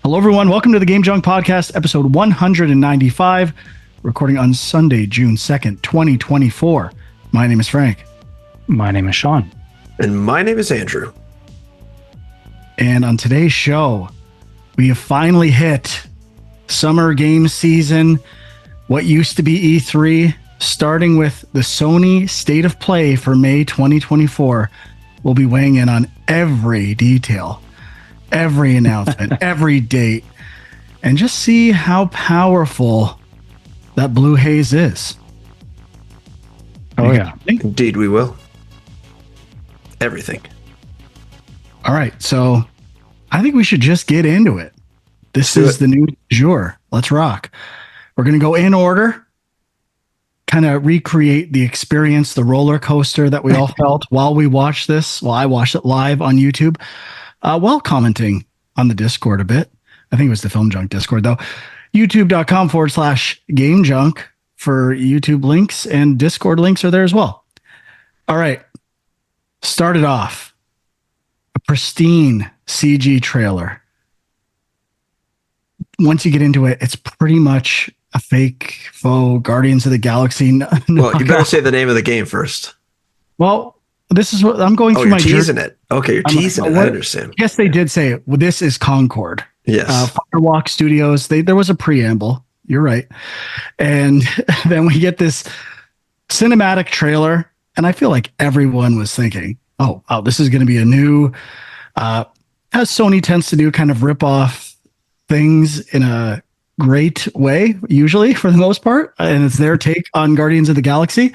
Hello, everyone. Welcome to the Game Junk Podcast, episode 195, recording on Sunday, June 2nd, 2024. My name is Frank. My name is Sean. And my name is Andrew. And on today's show, we have finally hit summer game season, what used to be E3, starting with the Sony State of Play for May 2024. We'll be weighing in on every detail, every announcement, every date, and just see how powerful that blue haze is. Oh, yeah. Indeed, we will. Everything. All right, so I think we should just get into it. This is the new jour. Let's rock. We're going to go in order, kind of recreate the experience, the roller coaster that we all felt while we watched this. Well, I watched it live on YouTube. While commenting on the Discord a bit. I think it was the Film Junk Discord, though. YouTube.com/Game Junk for YouTube links, and Discord links are there as well. All right. Started off. A pristine CG trailer. Once you get into it, it's pretty much a fake, faux Guardians of the Galaxy. Well, you better say the name of the game first. Well, this is what I'm going through. You're teasing it. Okay, you're teasing it. I understand. Yes, they did say it. Well, this is Concord. Yes. Firewalk Studios. There was a preamble. You're right. And then we get this cinematic trailer. And I feel like everyone was thinking, oh, this is going to be a new, as Sony tends to do, kind of rip off things in a great way, usually for the most part. And it's their take on Guardians of the Galaxy.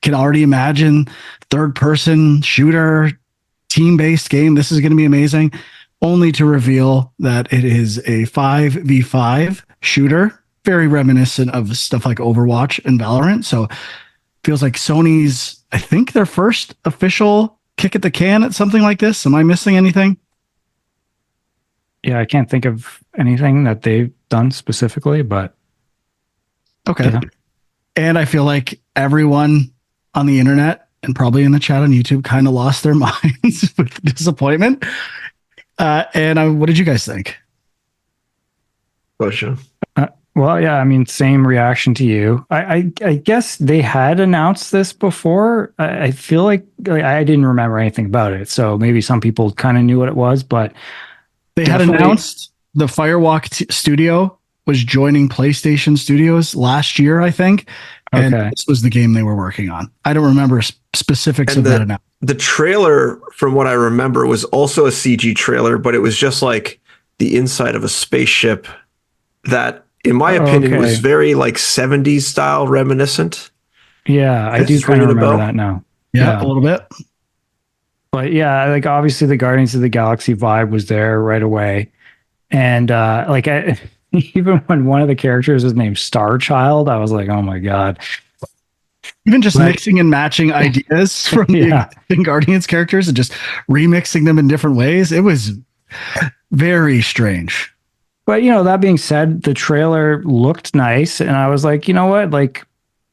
Can already imagine third-person shooter, team-based game. This is going to be amazing. Only to reveal that it is a 5v5 shooter, very reminiscent of stuff like Overwatch and Valorant. So feels like Sony's, I think, their first official kick at the can at something like this. Am I missing anything? Yeah, I can't think of anything that they've done specifically, but okay. Yeah. And I feel like everyone on the internet and probably in the chat on YouTube kind of lost their minds with disappointment. What did you guys think? Question. Well, yeah, I mean, same reaction to you. I guess they had announced this before. I feel like I didn't remember anything about it. So maybe some people kind of knew what it was, but they had announced the Firewalk Studio was joining PlayStation Studios last year, I think. And this was the game they were working on. I don't remember specifics of that announcement. The trailer, from what I remember, was also a CG trailer, but it was just like the inside of a spaceship that, in my opinion, was very like 70s style reminiscent. Yeah, I do kind of remember that now. Yeah, a little bit. But yeah, like obviously the Guardians of the Galaxy vibe was there right away. And even when one of the characters is named Star Child, I was like, oh my God. Even just mixing and matching ideas from the existing Guardians characters and just remixing them in different ways. It was very strange. But, that being said, the trailer looked nice. And I was like, you know what? Like,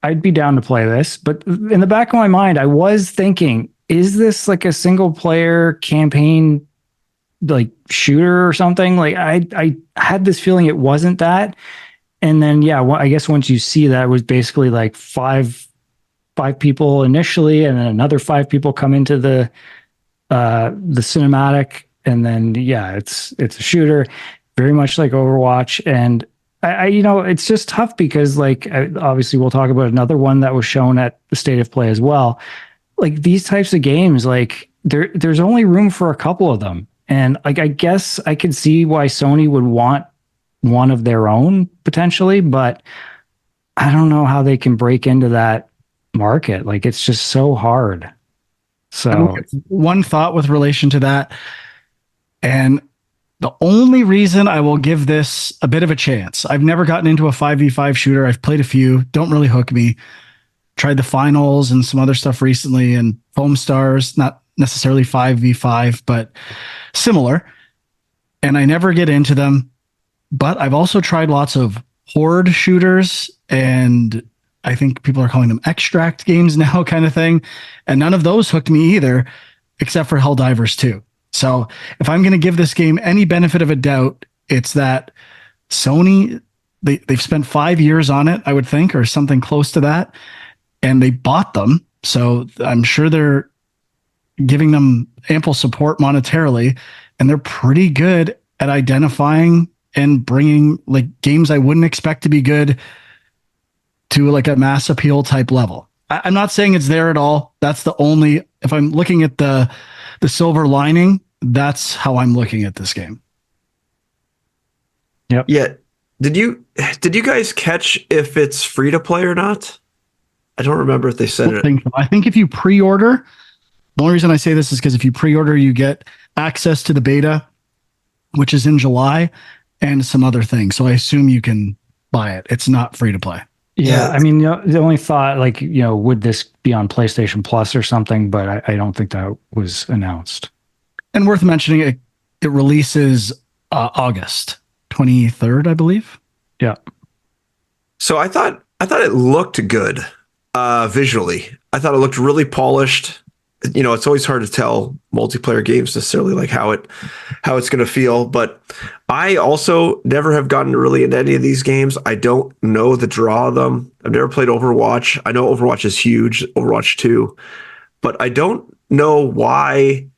I'd be down to play this. But in the back of my mind, I was thinking, is this like a single player campaign like shooter or something? Like I had this feeling it wasn't that. And then, I guess once you see that, it was basically like five people initially, and then another 5 people come into the cinematic. And then, it's a shooter, very much like Overwatch. And I it's just tough because obviously we'll talk about another one that was shown at the State of Play as well. Like these types of games, like there's only room for a couple of them. And I guess I could see why Sony would want one of their own potentially, but I don't know how they can break into that market. Like it's just so hard. So one thought with relation to that, and the only reason I will give this a bit of a chance, I've never gotten into a 5v5 shooter. I've played a few, don't really hook me. Tried the finals and some other stuff recently, and Foam Stars, not necessarily 5v5, but similar. And I never get into them. But I've also tried lots of horde shooters, and I think people are calling them extract games now, kind of thing. And none of those hooked me either, except for Helldivers 2. So if I'm going to give this game any benefit of a doubt, It's that Sony, they've spent 5 years on it, I would think, or something close to that, and they bought them. So I'm sure they're giving them ample support monetarily, and they're pretty good at identifying and bringing like games I wouldn't expect to be good to like a mass appeal type level. I'm not saying it's there at all. That's the only, if I'm looking at the silver lining, that's how I'm looking at this game. Yep. Yeah. Did you guys catch if it's free to play or not? I don't remember if they said it. I think if you pre-order, the only reason I say this is because if you pre-order, you get access to the beta, which is in July, and some other things. So I assume you can buy it. It's not free to play. Yeah, I mean, the only thought, like, would this be on PlayStation Plus or something? But I don't think that was announced. And worth mentioning, it releases August 23rd, I believe. Yeah. So I thought it looked good visually. I thought it looked really polished. It's always hard to tell multiplayer games necessarily like how it's going to feel, but I also never have gotten really into any of these games. I don't know the draw of them. I've never played Overwatch. I know Overwatch is huge, Overwatch 2, but I don't know why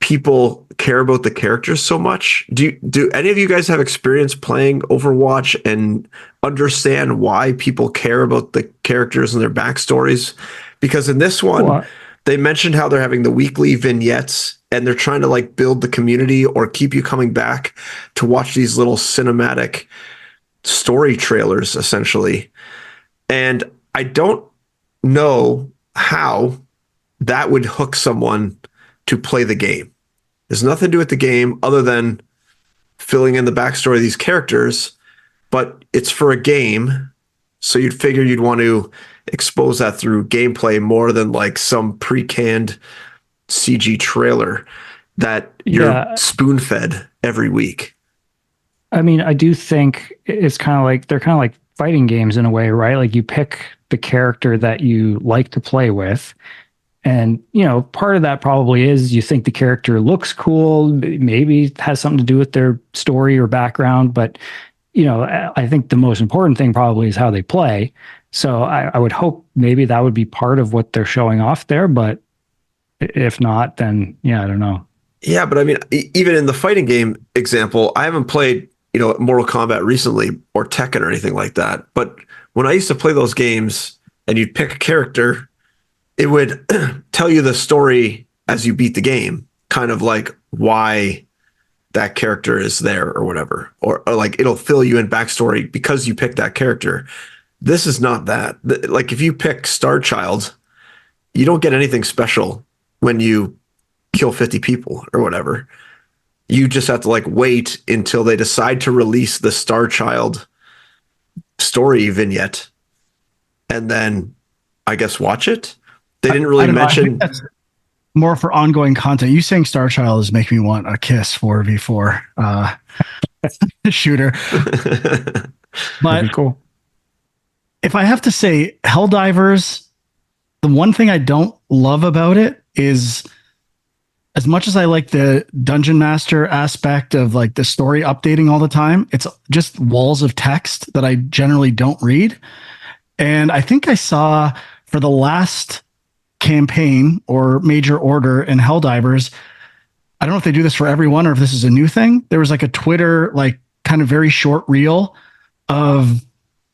people care about the characters so much. Do any of you guys have experience playing Overwatch and understand why people care about the characters and their backstories? Because in this one, they mentioned how they're having the weekly vignettes and they're trying to like build the community or keep you coming back to watch these little cinematic story trailers, essentially. And I don't know how that would hook someone to play the game. There's nothing to do with the game other than filling in the backstory of these characters, but it's for a game. So you'd figure you'd want to expose that through gameplay more than like some pre-canned CG trailer that you're spoon-fed every week. I mean, I do think it's kind of like, they're kind of like fighting games in a way, right? Like you pick the character that you like to play with. And, part of that probably is you think the character looks cool, maybe has something to do with their story or background. But, I think the most important thing probably is how they play. So I would hope maybe that would be part of what they're showing off there. But if not, then, I don't know. Yeah, but I mean, even in the fighting game example, I haven't played, Mortal Kombat recently or Tekken or anything like that. But when I used to play those games and you'd pick a character, it would tell you the story as you beat the game, kind of like why that character is there or whatever, or like it'll fill you in backstory because you picked that character. This is not that. Like if you pick Star Child, you don't get anything special when you kill 50 people or whatever. You just have to like wait until they decide to release the Star Child story vignette and then I guess watch it. They didn't really mention more for ongoing content. You saying Star Child is making me want a Kiss 4v4 shooter. But cool. If I have to say, Helldivers, the one thing I don't love about it is, as much as I like the dungeon master aspect of like the story updating all the time, it's just walls of text that I generally don't read. And I think I saw for the last campaign or major order in Helldivers, I don't know if they do this for everyone or if this is a new thing. There was like a Twitter, like kind of very short reel of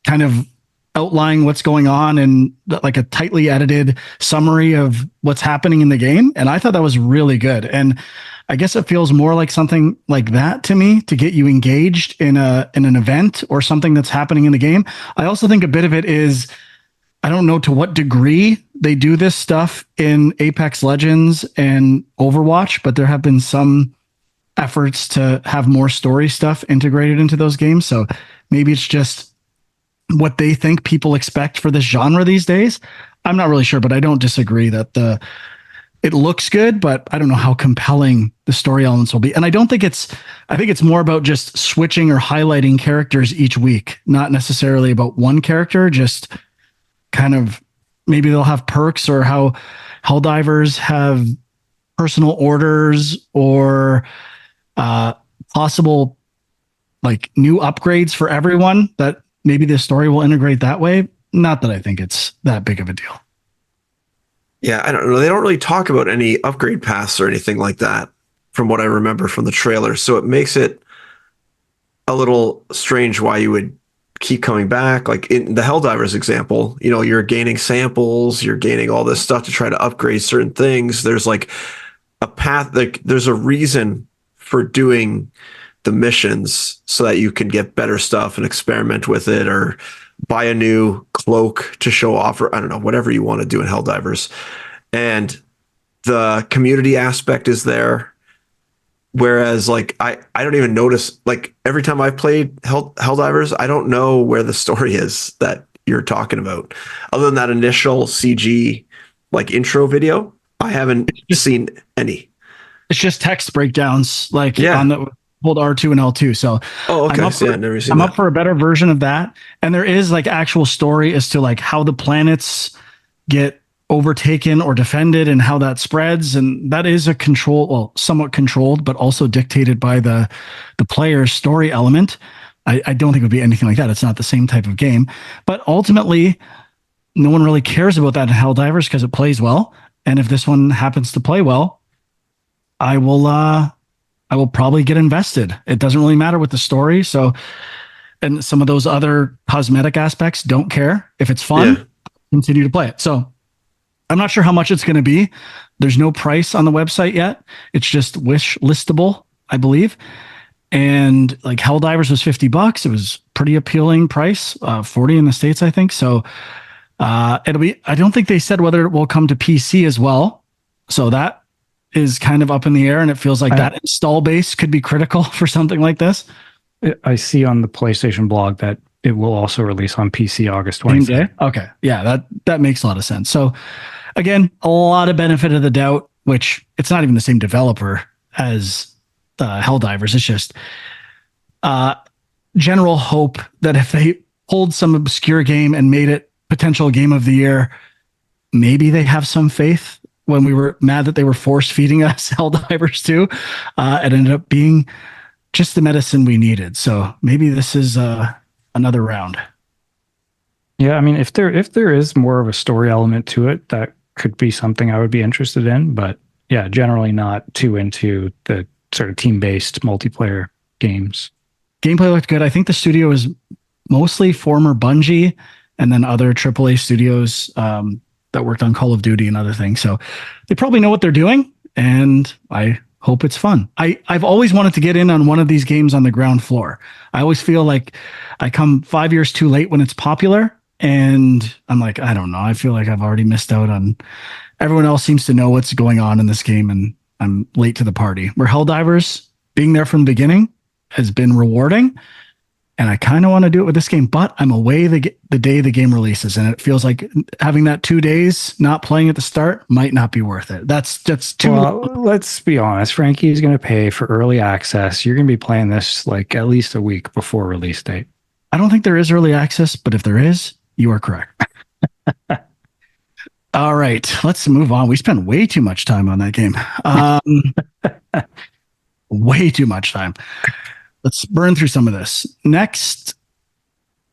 kind of outlining what's going on and like a tightly edited summary of what's happening in the game. And I thought that was really good. And I guess it feels more like something like that to me to get you engaged in an event or something that's happening in the game. I also think a bit of it is, I don't know to what degree they do this stuff in Apex Legends and Overwatch, but there have been some efforts to have more story stuff integrated into those games. So maybe it's just what they think people expect for this genre these days. I'm not really sure, but I don't disagree that it looks good, but I don't know how compelling the story elements will be. And I think it's more about just switching or highlighting characters each week, not necessarily about one character, just kind of maybe they'll have perks or how Helldivers have personal orders or possible like new upgrades for everyone, that maybe the story will integrate that way. Not that I think it's that big of a deal. Yeah, I don't know. They don't really talk about any upgrade paths or anything like that from what I remember from the trailer. So it makes it a little strange why you would keep coming back. Like in the Helldivers example, you know, you're gaining samples, you're gaining all this stuff to try to upgrade certain things. There's like a path, like there's a reason for doing the missions so that you can get better stuff and experiment with it, or buy a new cloak to show off, or I don't know, whatever you want to do in Helldivers. And the community aspect is there. Whereas like I don't even notice, like every time I've played Helldivers, I don't know where the story is that you're talking about. Other than that initial CG like intro video, I haven't seen any. It's just text breakdowns, like Yeah. on the hold R2 and L2. So okay. I'm up for a better version of that. And there is like actual story as to like how the planets get overtaken or defended and how that spreads. And that is somewhat controlled, but also dictated by the player's story element. I don't think it would be anything like that. It's not the same type of game. But ultimately, no one really cares about that in Helldivers because it plays well. And if this one happens to play well, I will probably get invested. It doesn't really matter with the story. So, and some of those other cosmetic aspects, don't care. If it's fun, continue to play it. So I'm not sure how much it's going to be. There's no price on the website yet. It's just wish listable, I believe. And like Helldivers was $50. It was pretty appealing price, 40 in the States, I think. So it'll be, I don't think they said whether it will come to PC as well. So that is kind of up in the air, and it feels like that install base could be critical for something like this. I see on the PlayStation blog that it will also release on PC August 23rd. Okay. Yeah, that makes a lot of sense. So again, a lot of benefit of the doubt, which it's not even the same developer as Helldivers. It's just general hope that if they pulled some obscure game and made it potential game of the year, maybe they have some faith. When we were mad that they were force feeding us Helldivers 2, it ended up being just the medicine we needed. So maybe this is another round. Yeah, I mean, if there is more of a story element to it, that could be something I would be interested in. But yeah, generally not too into the sort of team-based multiplayer games. Gameplay looked good. I think the studio is mostly former Bungie and then other AAA studios that worked on Call of Duty and other things. So they probably know what they're doing, and I hope it's fun. I've always wanted to get in on one of these games on the ground floor. I always feel like I come 5 years too late when it's popular, and I'm like, I don't know. I feel like I've already missed out on, everyone else seems to know what's going on in this game, and I'm late to the party. Where Helldivers, being there from the beginning, has been rewarding. And I kind of want to do it with this game, but I'm away the day the game releases, and it feels like having that 2 days not playing at the start might not be worth it. That's too. Well, let's be honest. Frankie's going to pay for early access. You're going to be playing this like at least a week before release date. I don't think there is early access, but if there is, you are correct. All right, let's move on. We spent way too much time on that game. Way too much time. Let's burn through some of this. Next,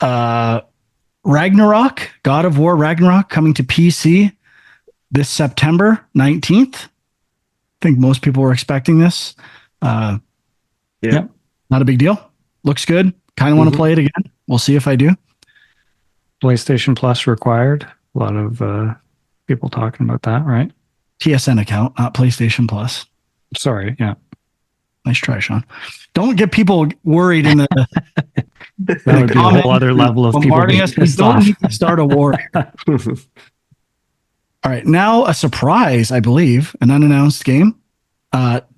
Ragnarok, God of War Ragnarok, coming to PC this September 19th. I think most people were expecting this. Not a big deal. Looks good. Kind of want to play it again. We'll see if I do. PlayStation Plus required. A lot of people talking about that, right? TSN account, not PlayStation Plus. Sorry, yeah. Nice try, Sean. Don't get people worried in the that would be a whole other level of people being pissed off. Don't need to start a war. All right, now a surprise, I believe, an unannounced game.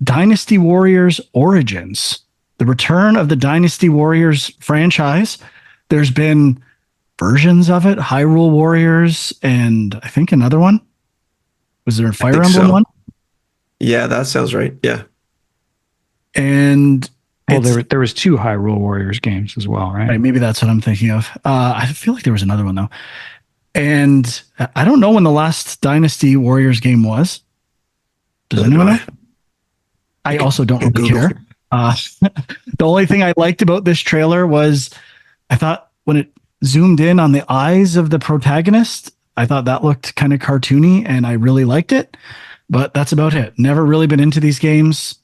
Dynasty Warriors Origins, the return of the Dynasty Warriors franchise. There's been versions of it, Hyrule Warriors, and I think another one. Was there a Fire Emblem one? Yeah, that sounds right. Yeah. And there was 2 Hyrule Warriors games as well, right? Maybe that's what I'm thinking of. I feel like there was another one though. And I don't know when the last Dynasty Warriors game was. Does anyone know? I also don't really care. Uh, the only thing I liked about this trailer was I thought when it zoomed in on the eyes of the protagonist, I thought that looked kind of cartoony and I really liked it. But that's about it. Never really been into these games.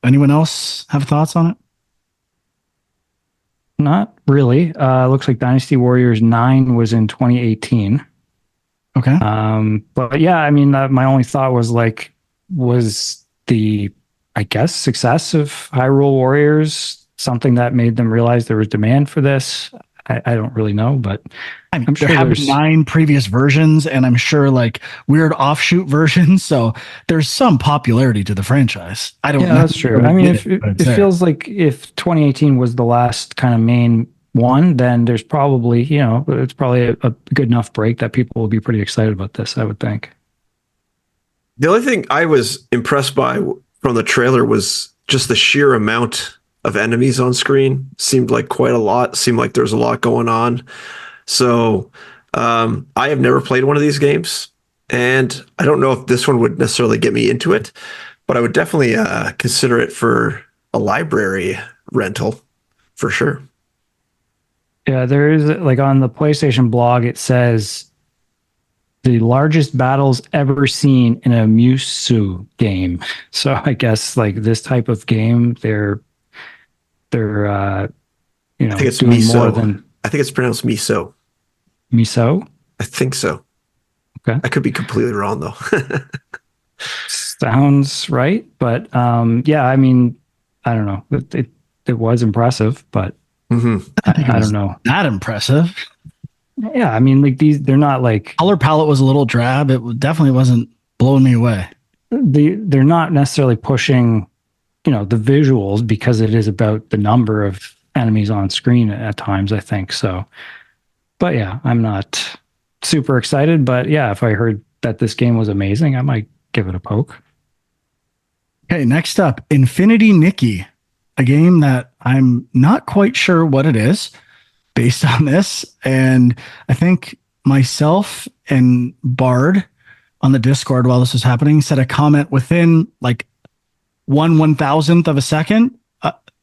Anyone else have thoughts on it? Not really. Looks like Dynasty Warriors 9 was in 2018. Okay. But yeah, I mean, my only thought was like, was the, I guess, success of Hyrule Warriors something that made them realize there was demand for this? I don't really know, but I mean, I'm there sure have there's been 9 previous versions, and I'm sure like weird offshoot versions. So there's some popularity to the franchise. I don't yeah, know. that's true. I mean, if it feels like if 2018 was the last kind of main one, then there's probably, you know, it's probably a good enough break that people will be pretty excited about this, I would think. The only thing I was impressed by from the trailer was just the sheer amount of enemies on screen. Seemed like quite a lot. Seemed like there's a lot going on. So I have never played one of these games, and I don't know if this one would necessarily get me into it, but I would definitely consider it for a library rental for sure. Yeah, there is like on the PlayStation blog, it says the largest battles ever seen in a Musou game. So I guess like this type of game, they're you know, I think it's doing miso. more than I think it's pronounced miso. miso. I think so. Okay. I could be completely wrong though. Sounds right, but yeah, I mean, I don't know. It was impressive, but I don't know. Not impressive. Yeah, I mean, like they're not like Color palette was a little drab. It definitely wasn't blowing me away. they're not necessarily pushing, you know, the visuals because it is about the number of enemies on screen at times, I think so. But yeah, I'm not super excited, but yeah, if I heard that this game was amazing, I might give it a poke. Okay, next up, Infinity Nikki, a game that I'm not quite sure what it is based on this. And I think myself and Bard on the Discord while this was happening said a comment within like 1/1000th of a second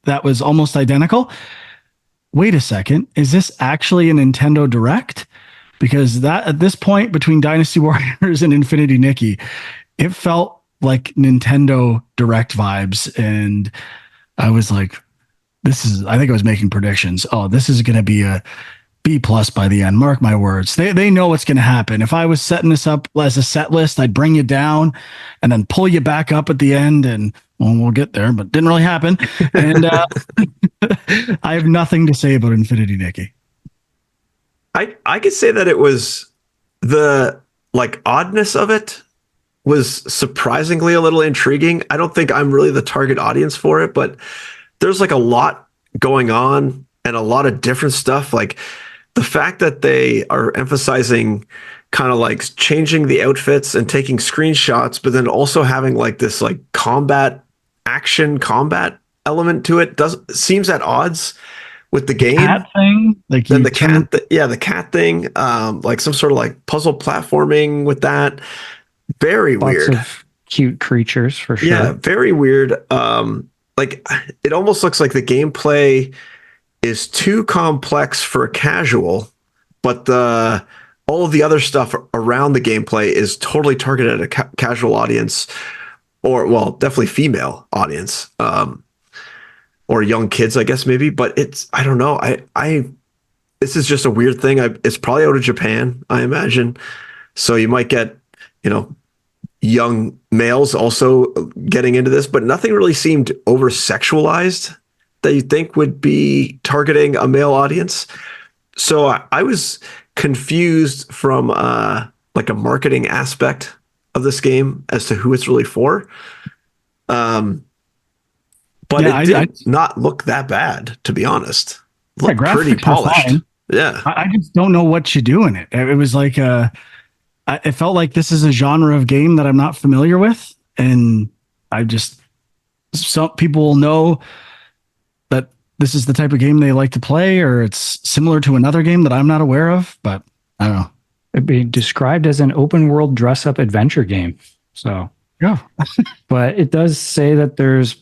that was almost identical. Wait a second, is this actually a Nintendo Direct? Because that at this point between Dynasty Warriors and Infinity Nikki, it felt like Nintendo Direct vibes. And I was like, I think I was making predictions. Oh, this is going to be a B plus by the end. Mark my words. They know what's going to happen. If I was setting this up as a set list, I'd bring you down and then pull you back up at the end. And well, we'll get there, but didn't really happen. And I have nothing to say about Infinity Nikki. I could say that it was the like oddness of it was surprisingly a little intriguing. I don't think I'm really the target audience for it, but there's like a lot going on and a lot of different stuff. Like the fact that they are emphasizing kind of like changing the outfits and taking screenshots, but then also having like this like combat element to it seems at odds with the game. Cat thing, like then the cat thing, like some sort of like puzzle platforming with that. Very weird. Lots of cute creatures for sure. Yeah, very weird. Like it almost looks like the gameplay is too complex for a casual, but all of the other stuff around the gameplay is totally targeted at a casual audience, or well, definitely female audience, or young kids, I guess maybe. But I don't know. This is just a weird thing. It's probably out of Japan, I imagine. So you might get, you know, young males also getting into this, but nothing really seemed over sexualized that you think would be targeting a male audience. So I was confused from like a marketing aspect of this game as to who it's really for. But yeah, it did not look that bad, to be honest. Looked pretty polished. Yeah. I just don't know what you do in it. It was like it felt like this is a genre of game that I'm not familiar with. And some people will know that this is the type of game they like to play, or it's similar to another game that I'm not aware of, but I don't know. It'd be described as an open world dress up adventure game. So, yeah. But it does say that there's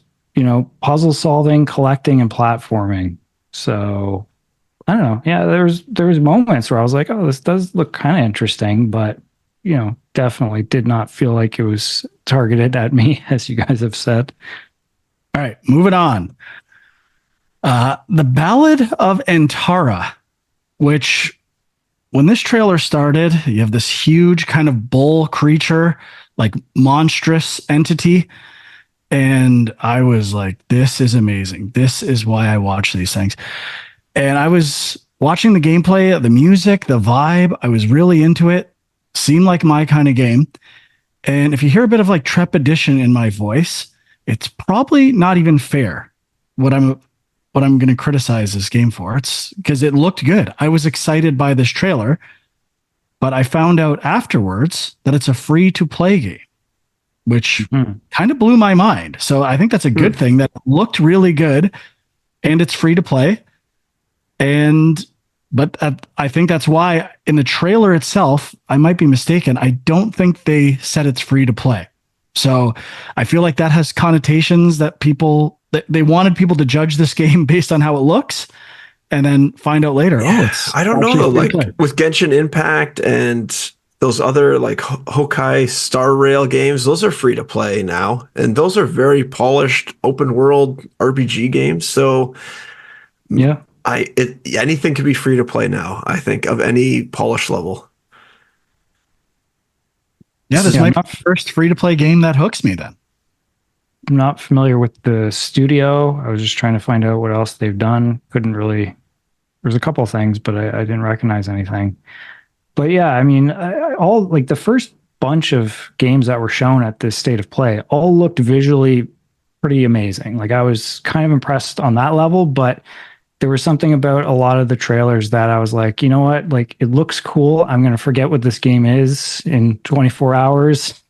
puzzle solving, collecting, and platforming. So I don't know. Yeah, there was moments where I was like, oh, this does look kind of interesting, but definitely did not feel like it was targeted at me, as you guys have said. All right, moving on. The Ballad of Antara, which when this trailer started, you have this huge kind of bull creature, like monstrous entity. And I was like, this is amazing. This is why I watch these things. And I was watching the gameplay, the music, the vibe. I was really into it. Seemed like my kind of game. And if you hear a bit of like trepidation in my voice, it's probably not even fair what I'm going to criticize this game for. It's because it looked good. I was excited by this trailer, but I found out afterwards that it's a free to play game, which kind of blew my mind. So I think that's a good thing. That looked really good and it's free to play. But I think that's why in the trailer itself, I might be mistaken. I don't think they said it's free to play. So I feel like that has connotations that they wanted people to judge this game based on how it looks and then find out later. Yeah, I don't know though, like with Genshin Impact and those other like Honkai Star Rail games, those are free to play now. And those are very polished open world RPG games. So yeah, anything can be free to play now, I think, of any polish level. Yeah, this might be the first free to play game that hooks me then. I'm not familiar with the studio. I was just trying to find out what else they've done. Couldn't really, there's a couple of things, but I didn't recognize anything. But yeah, I mean, all like the first bunch of games that were shown at this State of Play all looked visually pretty amazing. Like I was kind of impressed on that level, but there was something about a lot of the trailers that I was like, you know what? Like it looks cool. I'm going to forget what this game is in 24 hours.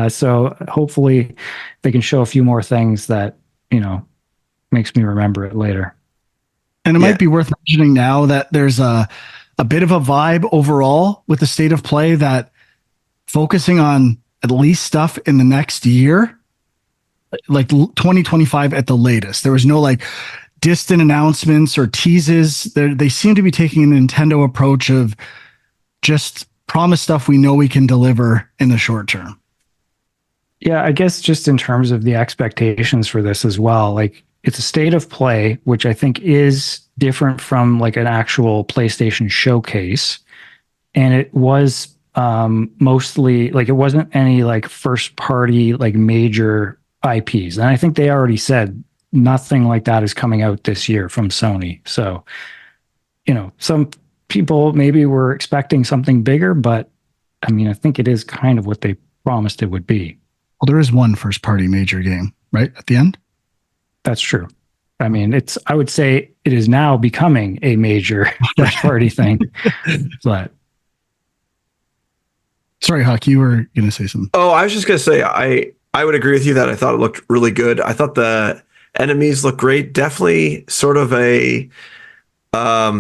So hopefully they can show a few more things that, makes me remember it later. And it might be worth mentioning now that there's a bit of a vibe overall with the State of Play that focusing on at least stuff in the next year, like 2025 at the latest. There was no like distant announcements or teases. They seem to be taking a Nintendo approach of just promise stuff we know we can deliver in the short term. Yeah, I guess just in terms of the expectations for this as well, like it's a State of Play, which I think is different from like an actual PlayStation showcase. And it was mostly like, it wasn't any like first party, like major IPs. And I think they already said nothing like that is coming out this year from Sony. So, some people maybe were expecting something bigger, but I mean, I think it is kind of what they promised it would be. Well, there is one first party major game, right? At the end? That's true. I mean, I would say it is now becoming a major first party thing. But sorry, Huck, you were going to say something. Oh, I was just going to say, I would agree with you that I thought it looked really good. I thought the enemies look great. Definitely sort of a, why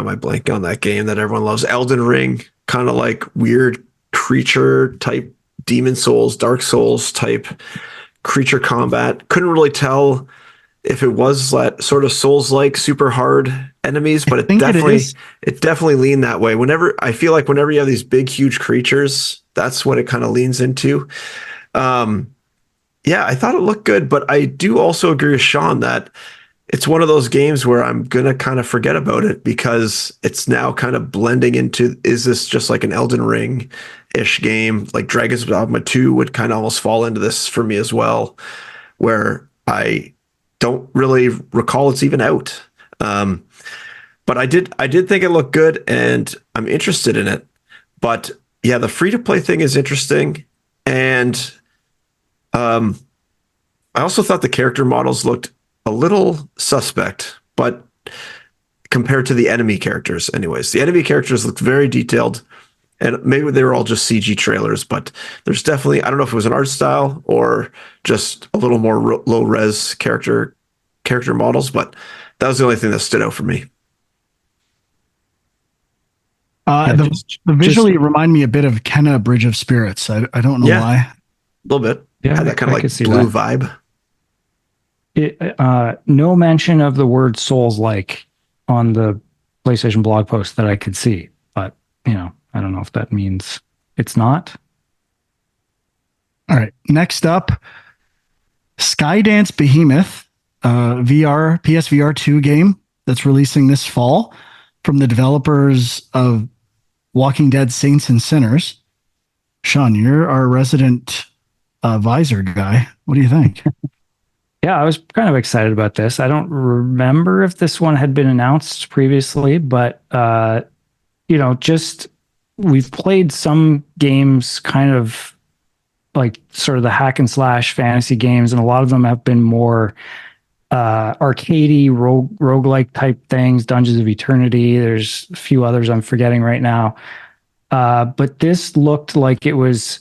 am I blanking on that game that everyone loves? Elden Ring, kind of like weird creature type Demon Souls, Dark Souls type creature combat. Couldn't really tell if it was that sort of Souls-like super hard enemies, but it definitely leaned that way. I feel like whenever you have these big, huge creatures, that's what it kind of leans into. Yeah, I thought it looked good, but I do also agree with Sean that it's one of those games where I'm going to kind of forget about it because it's now kind of blending into, is this just like an Elden Ring-ish game? Like Dragon's Dogma 2 would kind of almost fall into this for me as well, where I don't really recall it's even out. But I did think it looked good and I'm interested in it. But yeah, the free-to-play thing is interesting. And I also thought the character models looked a little suspect, but compared to the enemy characters anyways. The enemy characters looked very detailed, and maybe they were all just CG trailers, but there's definitely, I don't know if it was an art style or just a little more low-res character models, but that was the only thing that stood out for me. The visually remind me a bit of Kenna Bridge of Spirits. I don't know why. A little bit. Yeah, had that kind of like blue vibe. No mention of the word Souls-like on the PlayStation blog post that I could see, but I don't know if that means it's not. All right. Next up, Skydance Behemoth, PSVR 2 game that's releasing this fall from the developers of Walking Dead Saints and Sinners. Sean, you're our resident Visor guy. What do you think? Yeah, I was kind of excited about this. I don't remember if this one had been announced previously, but just we've played some games kind of like sort of the hack and slash fantasy games, and a lot of them have been more arcadey, roguelike type things, Dungeons of Eternity. There's a few others I'm forgetting right now. But this looked like it was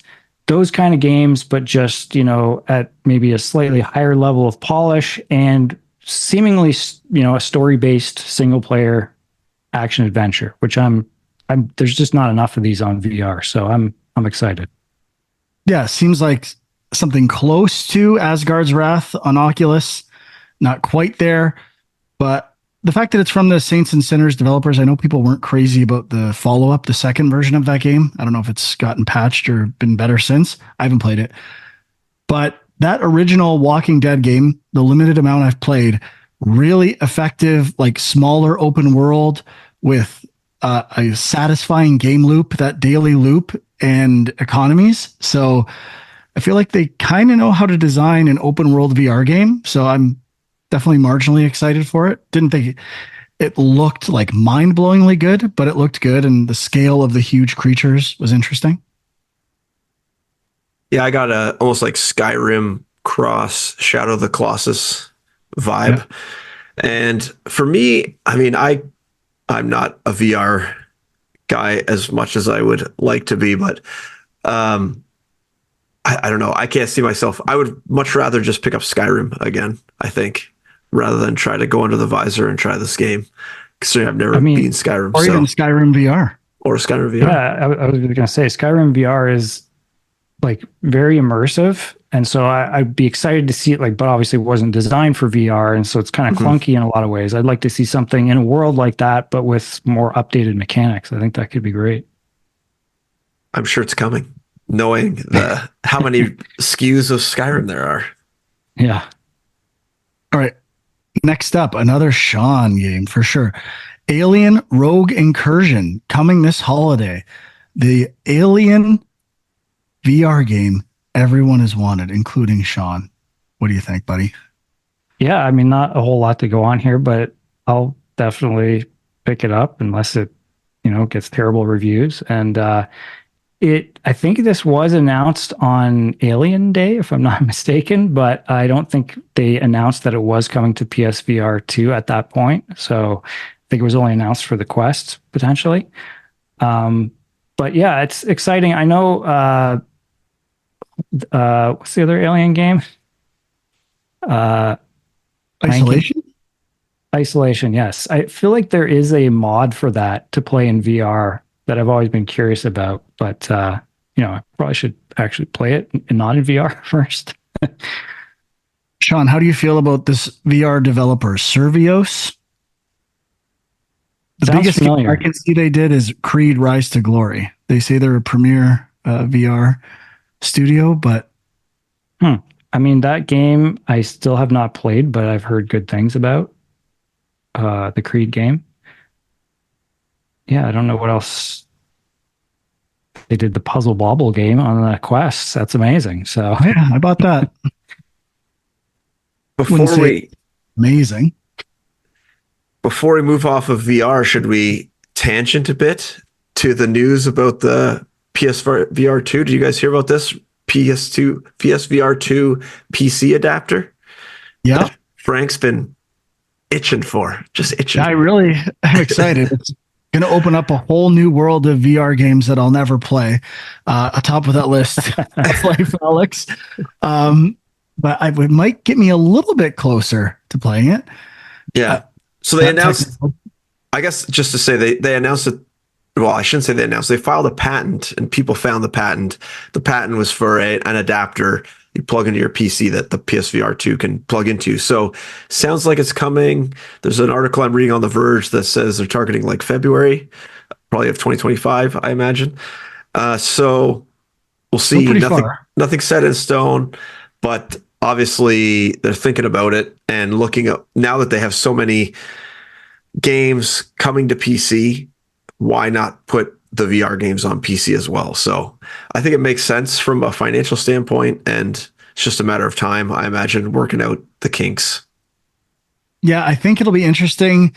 those kind of games, but just, at maybe a slightly higher level of polish and seemingly, a story-based single player action adventure, which there's just not enough of these on VR. So I'm excited. Yeah, seems like something close to Asgard's Wrath on Oculus. Not quite there, but the fact that it's from the Saints and Sinners developers, I know people weren't crazy about the follow-up, the second version of that game. I don't know if it's gotten patched or been better since. I haven't played it. But that original Walking Dead game, the limited amount I've played, really effective, like smaller open world with a satisfying game loop, that daily loop and economies. So I feel like they kind of know how to design an open world VR game. So I'm definitely marginally excited for it. Didn't think it looked like mind-blowingly good, but it looked good, and the scale of the huge creatures was interesting. Yeah, I got a almost like Skyrim cross Shadow of the Colossus vibe. Yeah. And for me, I mean, I'm not a VR guy as much as I would like to be, but I don't know. I can't see myself. I would much rather just pick up Skyrim again, I think, rather than try to go under the visor and try this game. Considering I've never been Skyrim. Or even Skyrim VR. Or Skyrim VR. Yeah, I was going to say Skyrim VR is like very immersive. And so I'd be excited to see it, but obviously it wasn't designed for VR. And so it's kind of clunky in a lot of ways. I'd like to see something in a world like that, but with more updated mechanics. I think that could be great. I'm sure it's coming, knowing how many SKUs of Skyrim there are. Yeah. All right. Next up, another Sean game for sure. Alien Rogue Incursion coming this holiday. The Alien VR game everyone has wanted, including Sean. What do you think, buddy? Yeah, I mean, not a whole lot to go on here, but I'll definitely pick it up unless it, gets terrible reviews. And I think this was announced on Alien Day, if I'm not mistaken, but I don't think they announced that it was coming to PSVR 2 at that point. So I think it was only announced for the Quest, potentially. But yeah, it's exciting. I know, what's the other Alien game? Isolation? Isolation, yes. I feel like there is a mod for that to play in VR that I've always been curious about, but I probably should actually play it and not in VR first. Sean, how do you feel about this VR developer, Survios? The biggest thing I can see they did is Creed Rise to Glory. They say they're a premier VR studio, but I mean, that game I still have not played, but I've heard good things about the Creed game. Yeah, I don't know what else. They did the Puzzle Bobble game on the Quest. That's amazing. So yeah, I bought that. Amazing. Before we move off of VR, should we tangent a bit to the news about the PSVR 2? Did you guys hear about this? PSVR 2 PC adapter? Yeah. Frank's been itching for. Just itching. I really am excited. It's going to open up a whole new world of VR games that I'll never play. Atop of that list, Life Alex. But it might get me a little bit closer to playing it. Yeah. So they announced, I guess just to say, they announced it. Well, I shouldn't say they announced. They filed a patent and people found the patent. The patent was for an adapter you plug into your PC that the PSVR 2 can plug into. So sounds like it's coming. There's an article I'm reading on The Verge that says they're targeting like February, probably of 2025, I imagine. So we'll see. Nothing set in stone, but obviously they're thinking about it and looking up now that they have so many games coming to PC. Why not put the VR games on PC as well? So I think it makes sense from a financial standpoint, and it's just a matter of time, I imagine, working out the kinks. Yeah, I think it'll be interesting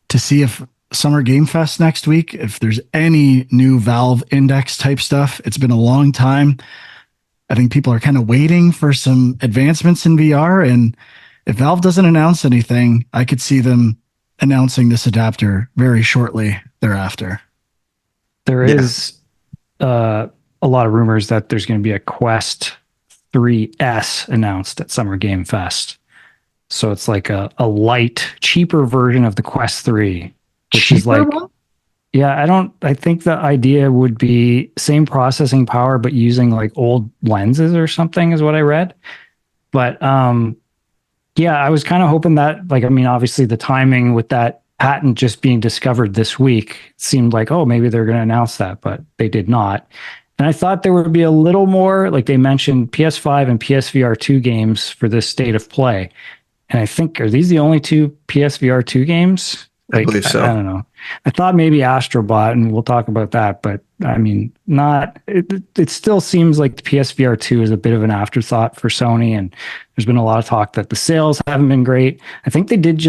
to see if Summer Game Fest next week, if there's any new Valve Index type stuff. It's been a long time. I think people are kind of waiting for some advancements in VR. And if Valve doesn't announce anything, I could see them announcing this adapter very shortly thereafter. There is a lot of rumors that there's going to be a Quest 3S announced at Summer Game Fest. So it's like a light, cheaper version of the Quest 3, which is like, I think the idea would be same processing power, but using like old lenses or something is what I read. But I was kind of hoping that, like, I mean, obviously the timing with that patent just being discovered this week seemed like, oh, maybe they're going to announce that, but they did not. And I thought there would be a little more, like they mentioned PS5 and PSVR 2 games for this state of play. And I think, are these the only two PSVR 2 games? Like, I believe so. I don't know. I thought maybe Astro Bot, and we'll talk about that, but I mean, it still seems like the PSVR 2 is a bit of an afterthought for Sony. And there's been a lot of talk that the sales haven't been great. I think they did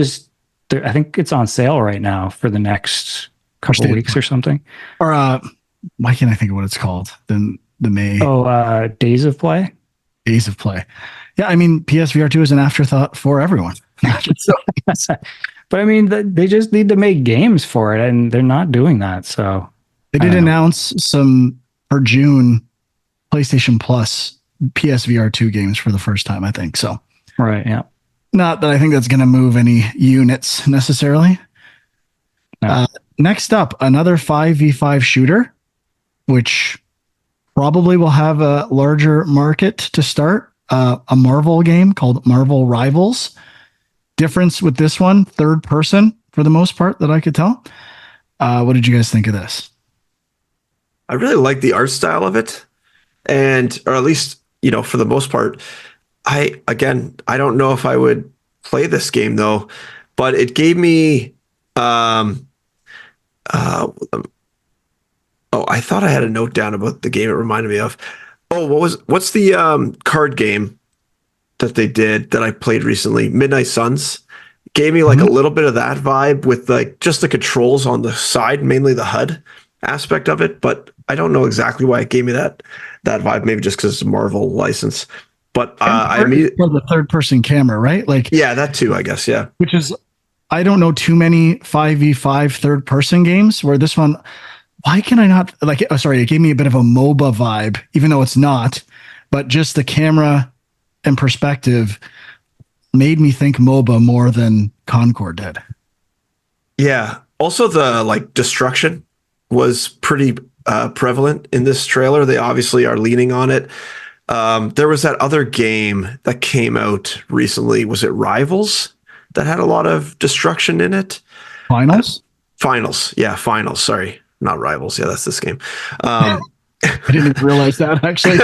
I think it's on sale right now for the next couple of weeks or something. Or why can't I think of what it's called? The May. Days of Play. Days of Play. Yeah, I mean, PSVR 2 is an afterthought for everyone. But I mean, they just need to make games for it, and they're not doing that. So they did announce some for June PlayStation Plus PSVR 2 games for the first time, I think. So right, yeah. Not that I think that's going to move any units necessarily. No. Next up, another 5v5 shooter, which probably will have a larger market to start. A Marvel game called Marvel Rivals. Difference with this one, third person for the most part that I could tell. What did you guys think of this? I really like the art style of it, or at least, for the most part. I don't know if I would play this game though, but it gave me I thought I had a note down about the game it reminded me of. What's the card game that they did that I played recently? Midnight Suns. Gave me like a little bit of that vibe with like just the controls on the side, mainly the HUD aspect of it, but I don't know exactly why it gave me that vibe. Maybe just because it's a Marvel license. But I mean, for the third person camera, right? Like, yeah, that too, I guess. Yeah. Which is, I don't know too many 5v5 third person games where this one, why can I not like, it gave me a bit of a MOBA vibe, even though it's not, but just the camera and perspective made me think MOBA more than Concord did. Yeah. Also the like destruction was pretty prevalent in this trailer. They obviously are leaning on it. There was that other game that came out recently. Was it Rivals that had a lot of destruction in it? Finals? Finals. Yeah, Finals. Sorry. Not Rivals. Yeah, that's this game. I didn't even realize that, actually.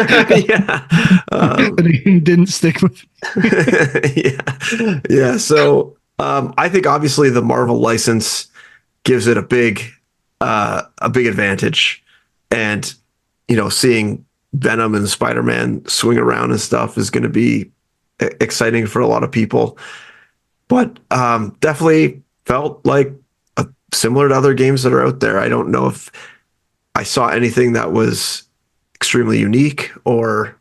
It didn't stick with me. Yeah. So I think obviously the Marvel license gives it a big advantage. And, seeing Venom and Spider-Man swing around and stuff is going to be exciting for a lot of people. But definitely felt like similar to other games that are out there. I don't know if I saw anything that was extremely unique or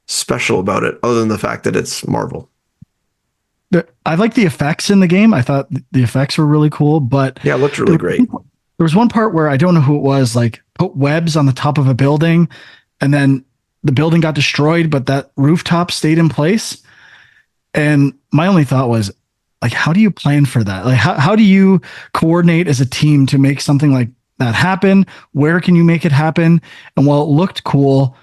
special about it, other than the fact that it's Marvel. I like the effects in the game. I thought the effects were really cool, but yeah, it looked really great. There was one part where I don't know who it was, like put webs on the top of a building, and then the building got destroyed, but that rooftop stayed in place. And my only thought was, like, how do you plan for that? Like, how do you coordinate as a team to make something like that happen? Where can you make it happen? And while it looked cool,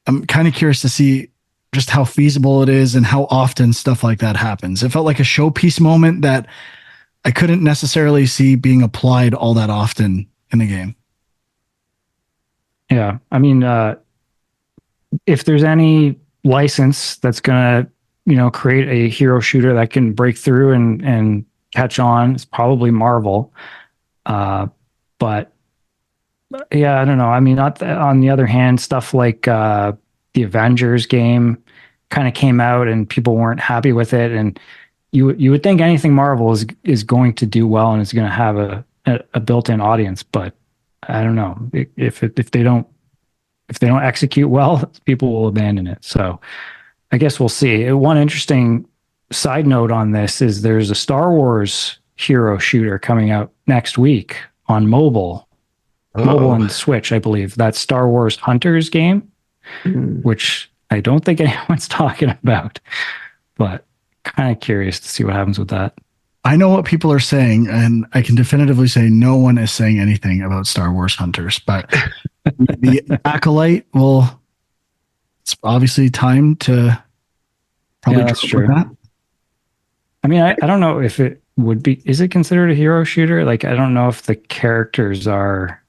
I'm kind of curious to see just how feasible it is and how often stuff like that happens. It felt like a showpiece moment that I couldn't necessarily see being applied all that often in the game. Yeah. I mean, if there's any license that's going to, create a hero shooter that can break through and catch on, it's probably Marvel. But yeah, I don't know. I mean, on the other hand, stuff like the Avengers game kind of came out and people weren't happy with it. And you would think anything Marvel is going to do well and is going to have a built-in audience. But I don't know if they don't execute well, people will abandon it. So I guess we'll see. One interesting side note on this is there's a Star Wars hero shooter coming out next week on mobile and Switch, I believe. That's Star Wars Hunters game, which I don't think anyone's talking about, but kind of curious to see what happens with that. I know what people are saying, and I can definitively say no one is saying anything about Star Wars Hunters, but the Acolyte it's obviously time to probably that's true. That. I mean, I don't know if it would be, is it considered a hero shooter? Like, I don't know if the characters are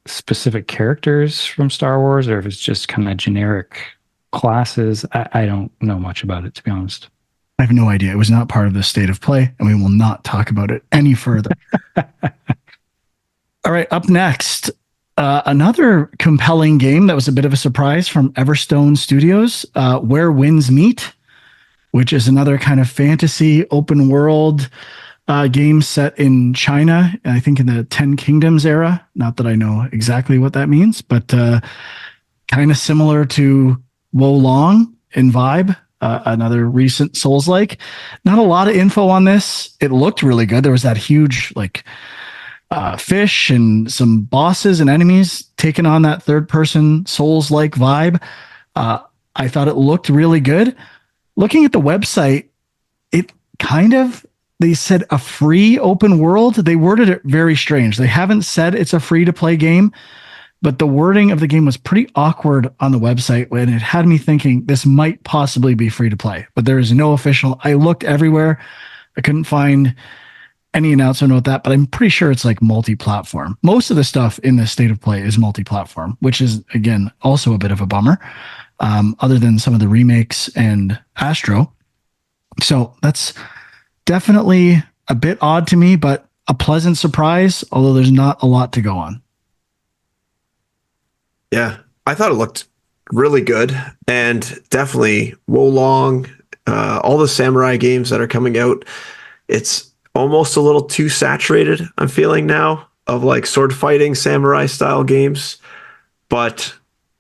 specific characters from Star Wars or if it's just kind of generic classes. I don't know much about it, to be honest. I have no idea. It was not part of the state of play, and we will not talk about it any further. All right, up next, another compelling game that was a bit of a surprise from Everstone Studios, Where Winds Meet, which is another kind of fantasy open world game set in China, I think in the 10 Kingdoms era. Not that I know exactly what that means, but kind of similar to Wo Long in vibe. Another recent Souls-like. Not a lot of info on this. It looked really good. There was that huge fish and some bosses and enemies taking on that third-person Souls-like vibe. I thought it looked really good. Looking at the website, they said a free open world. They worded it very strange. They haven't said it's a free-to-play game, but the wording of the game was pretty awkward on the website when it had me thinking this might possibly be free to play, but there is no official. I looked everywhere. I couldn't find any announcement about that, but I'm pretty sure it's like multi-platform. Most of the stuff in the state of play is multi-platform, which is, again, also a bit of a bummer, other than some of the remakes and Astro. So that's definitely a bit odd to me, but a pleasant surprise, although there's not a lot to go on. Yeah, I thought it looked really good, and definitely Wo Long, all the samurai games that are coming out, it's almost a little too saturated, I'm feeling now, of like sword fighting samurai style games, but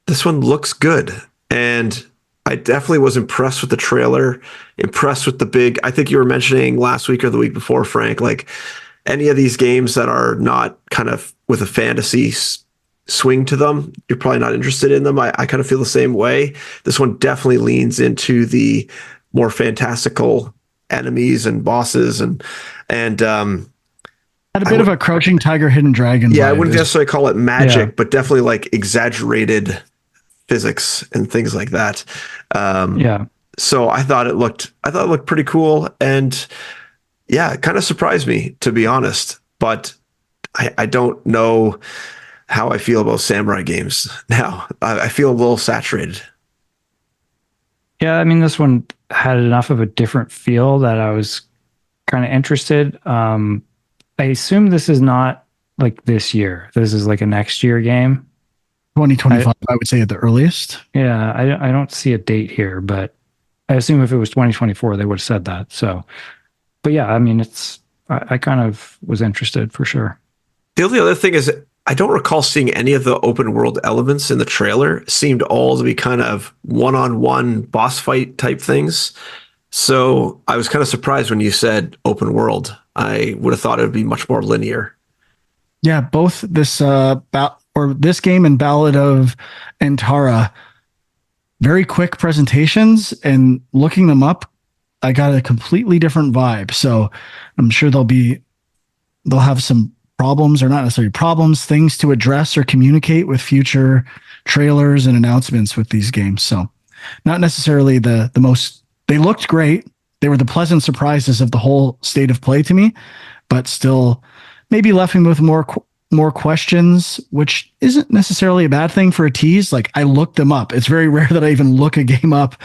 this one looks good, and I definitely was impressed with the trailer, impressed with the big, I think you were mentioning last week or the week before, Frank, like any of these games that are not kind of with a fantasy swing to them, you're probably not interested in them. I kind of feel the same way. This one definitely leans into the more fantastical enemies and bosses and had a bit of a Crouching Tiger, Hidden Dragon. Yeah, I wouldn't necessarily call it magic, but definitely like exaggerated physics and things like that. So I thought it looked pretty cool, and yeah, it kind of surprised me, to be honest. But I don't know how I feel about samurai games now. I feel a little saturated. Yeah, I mean, this one had enough of a different feel that I was kind of interested. I assume this is not like this year. This is like a next year game. 2025, I would say at the earliest. Yeah, I don't see a date here, but I assume if it was 2024, they would have said that. So, but yeah, I mean, I kind of was interested for sure. The only other thing is, I don't recall seeing any of the open world elements in the trailer. It seemed all to be kind of one-on-one boss fight type things. So I was kind of surprised when you said open world. I would have thought it would be much more linear. Yeah, both this this game and Ballad of Antara, very quick presentations, and looking them up, I got a completely different vibe. So I'm sure they'll have some problems, or not necessarily problems, things to address or communicate with future trailers and announcements with these games. So not necessarily the most. They looked great. They were the pleasant surprises of the whole state of play to me, but still maybe left me with more questions, which isn't necessarily a bad thing for a tease. Like, I looked them up. It's very rare that I even look a game up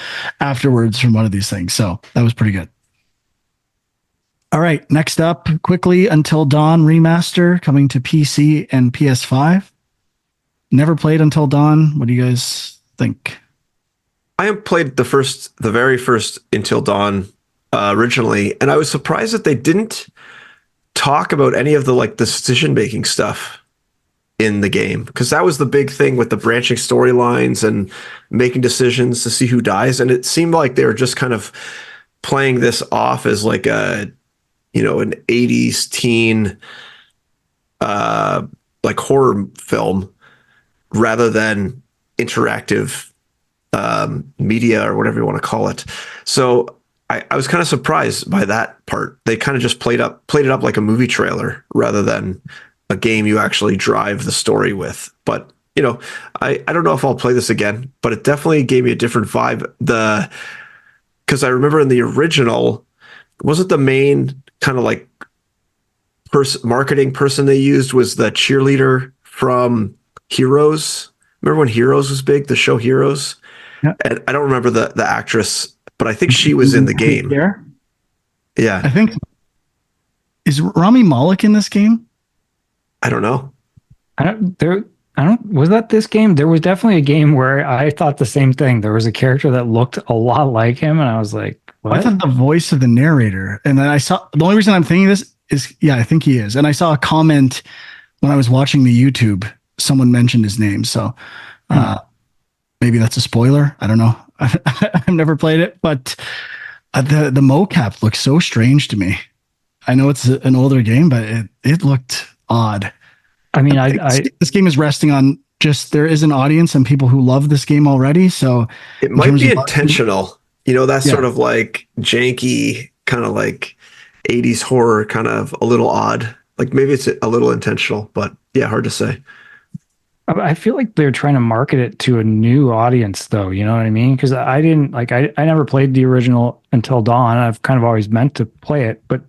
afterwards from one of these things. So that was pretty good. All right, next up, quickly, Until Dawn remaster coming to PC and PS5. Never played Until Dawn. What do you guys think? I have played the very first Until Dawn originally, and I was surprised that they didn't talk about any of the decision-making stuff in the game, because that was the big thing with the branching storylines and making decisions to see who dies. And it seemed like they were just kind of playing this off as like an 80s teen like horror film rather than interactive media or whatever you want to call it. So I was kind of surprised by that part. They kind of just played it up like a movie trailer rather than a game you actually drive the story with. But I don't know if I'll play this again, but it definitely gave me a different vibe. Because I remember in the original, wasn't the main kind of like marketing person they used was the cheerleader from Heroes? Remember when Heroes was big, the show Heroes? Yeah. And I don't remember the actress, but I think she was in the game. Yeah. I think. Is Rami Malek in this game? I don't know. Was that this game? There was definitely a game where I thought the same thing. There was a character that looked a lot like him, and I was like, what? I thought the voice of the narrator. And then I saw, the only reason I'm thinking this is, yeah, I think he is. And I saw a comment when I was watching the YouTube, someone mentioned his name. So maybe that's a spoiler. I don't know. I've never played it, but the mocap looks so strange to me. I know it's an older game, but it looked odd. I mean, this game is resting on just there is an audience and people who love this game already. So it might be intentional. That's sort of like janky, kind of like 80s horror, kind of a little odd. Like maybe it's a little intentional, but yeah, hard to say. I feel like they're trying to market it to a new audience, though. You know what I mean? Because I didn't I never played the original Until Dawn. I've kind of always meant to play it, but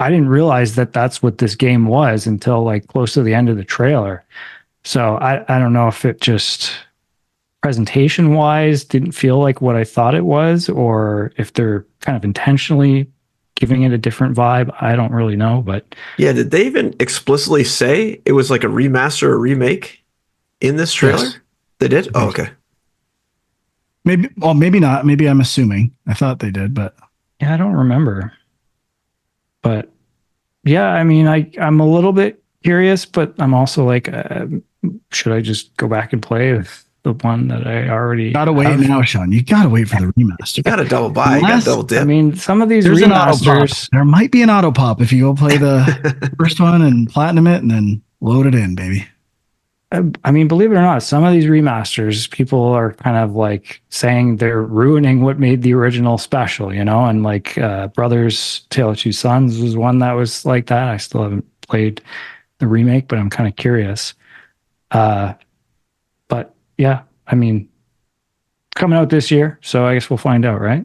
I didn't realize that that's what this game was until like close to the end of the trailer. So I don't know if it just presentation wise didn't feel like what I thought it was, or if they're kind of intentionally giving it a different vibe. I don't really know, but yeah, did they even explicitly say it was like a remaster or remake in this trailer? Yes. They did? Oh, okay. Maybe not. Maybe I'm assuming. I thought they did, but yeah, I don't remember. But yeah, I mean, I'm a little bit curious, but I'm also like, should I just go back and play the one that I already gotta wait now, Sean? You gotta wait for the remaster. You gotta double buy. You gotta double dip. I mean, some of these remasters, there might be an auto pop if you go play the first one and platinum it and then load it in, baby. I mean, believe it or not, some of these remasters, people are kind of like saying they're ruining what made the original special, and like Brothers Tale of Two Sons was one that was like that. I still haven't played the remake, but I'm kind of curious. But yeah, I mean, coming out this year, so I guess we'll find out, right?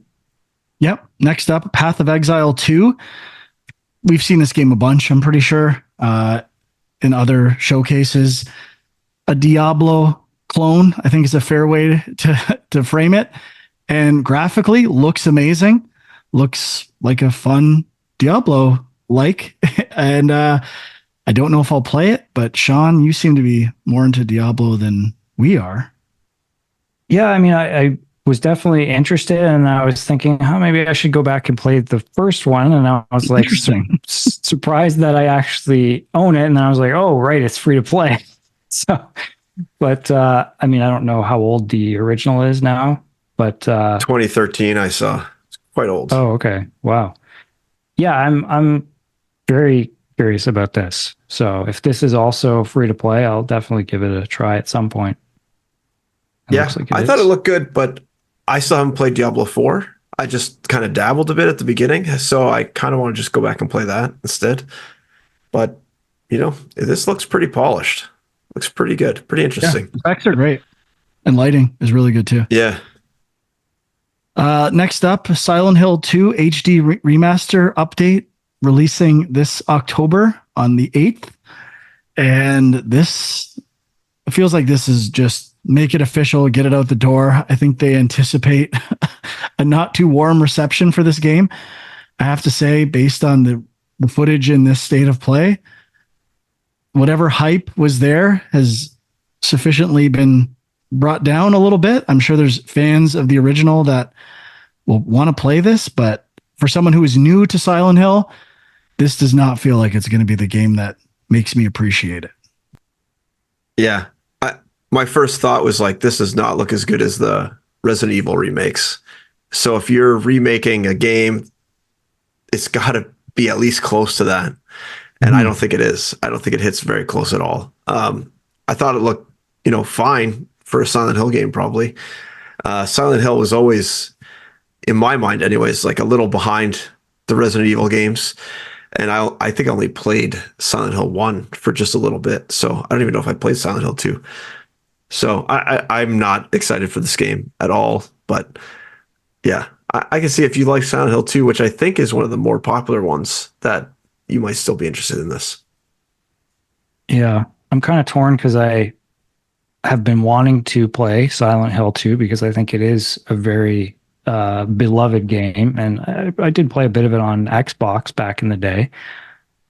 Yep. Next up, Path of Exile 2. We've seen this game a bunch, I'm pretty sure, in other showcases. A Diablo clone, I think is a fair way to frame it. And graphically looks amazing. Looks like a fun Diablo like. And I don't know if I'll play it, but Sean, you seem to be more into Diablo than we are. Yeah, I mean, I was definitely interested, and I was thinking, maybe I should go back and play the first one. And I was like, surprised that I actually own it. And then I was like, oh, right, it's free to play. So, but I mean, I don't know how old the original is now, but 2013, I saw. It's quite old. Oh, okay. Wow. Yeah, I'm very curious about this. So if this is also free to play, I'll definitely give it a try at some point. I thought it looked good, but I still haven't played Diablo 4. I just kind of dabbled a bit at the beginning, so I kind of want to just go back and play that instead. But, this looks pretty polished. Looks pretty good. Pretty interesting. Yeah, the specs are great. And lighting is really good too. Yeah. Next up, Silent Hill 2 HD remaster update releasing this October on the 8th. And this, it feels like this is just make it official, get it out the door. I think they anticipate a not too warm reception for this game. I have to say, based on the footage in this state of play, whatever hype was there has sufficiently been brought down a little bit. I'm sure there's fans of the original that will want to play this, but for someone who is new to Silent Hill, this does not feel like it's going to be the game that makes me appreciate it. Yeah. My first thought was like, this does not look as good as the Resident Evil remakes. So if you're remaking a game, it's got to be at least close to that. And I don't think it is. I don't think it hits very close at all. I thought it looked, fine for a Silent Hill game, probably. Silent Hill was always, in my mind anyways, like a little behind the Resident Evil games. And I think I only played Silent Hill 1 for just a little bit. So I don't even know if I played Silent Hill 2. So I'm not excited for this game at all. But yeah, I can see if you like Silent Hill 2, which I think is one of the more popular ones, that you might still be interested in this. Yeah, I'm kind of torn because I have been wanting to play Silent Hill 2 because I think it is a very beloved game, and I did play a bit of it on Xbox back in the day.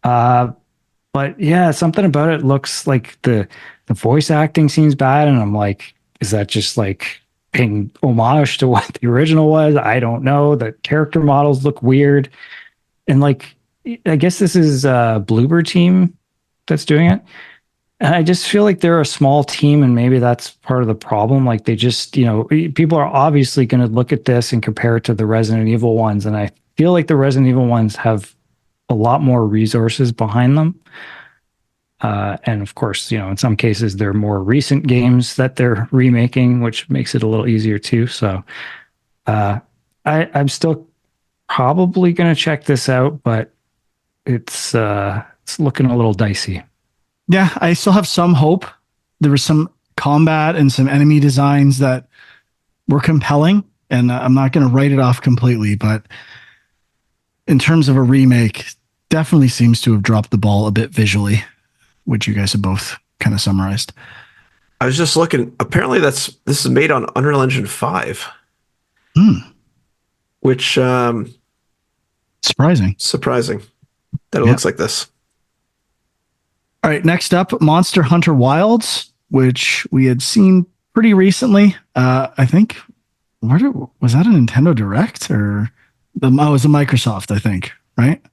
But yeah, something about it looks like the voice acting seems bad, and I'm like, is that just like paying homage to what the original was? I don't know. The character models look weird, and like, I guess this is Bloober Team that's doing it. And I just feel like they're a small team, and maybe that's part of the problem. Like they just, people are obviously going to look at this and compare it to the Resident Evil ones. And I feel like the Resident Evil ones have a lot more resources behind them. And of course, in some cases, they're more recent games that they're remaking, which makes it a little easier too. So I'm still probably going to check this out, but it's looking a little dicey. Yeah, I still have some hope. There was some combat and some enemy designs that were compelling, and I'm not going to write it off completely, but in terms of a remake, definitely seems to have dropped the ball a bit visually, which you guys have both kind of summarized. I was just looking. Apparently, this is made on Unreal Engine 5, which surprising that it looks like this. All right, next up, Monster Hunter Wilds, which we had seen pretty recently. I think, was that a Nintendo Direct or it was a Microsoft, I think, right?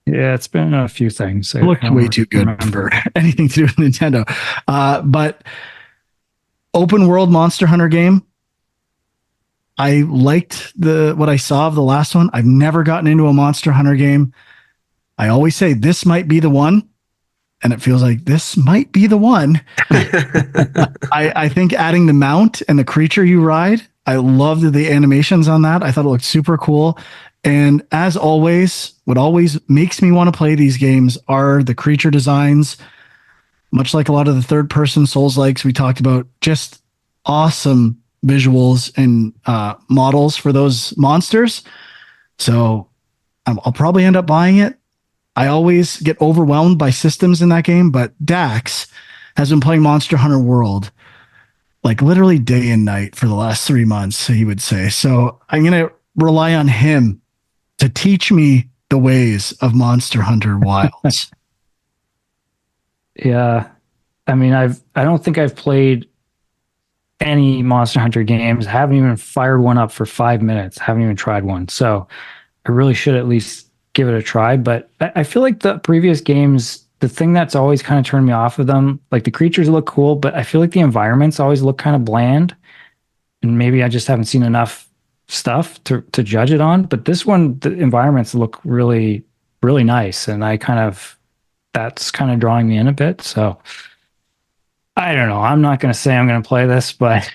Yeah, it's been a few things. It looked way too good for anything to do with Nintendo. But open world Monster Hunter game. I liked what I saw of the last one. I've never gotten into a Monster Hunter game. I always say this might be the one. And it feels like this might be the one. I think adding the mount and the creature you ride, I loved the animations on that. I thought it looked super cool. And as always, what always makes me want to play these games are the creature designs. Much like a lot of the third-person Souls-likes we talked about, just awesome visuals and models for those monsters. So I'll probably end up buying it. I always get overwhelmed by systems in that game, but Dax has been playing Monster Hunter World like literally day and night for the last 3 months, he would say. So I'm going to rely on him to teach me the ways of Monster Hunter Wilds. Yeah. I mean, I don't think I've played any Monster Hunter games. I haven't even fired one up for 5 minutes. Haven't even tried one. So I really should at least give it a try. But I feel like the previous games, the thing that's always kind of turned me off of them, like the creatures look cool, but I feel like the environments always look kind of bland. And maybe I just haven't seen enough stuff to judge it on. But this one, the environments look really, really nice. And that's kind of drawing me in a bit. So I don't know. I'm not going to say I'm going to play this, but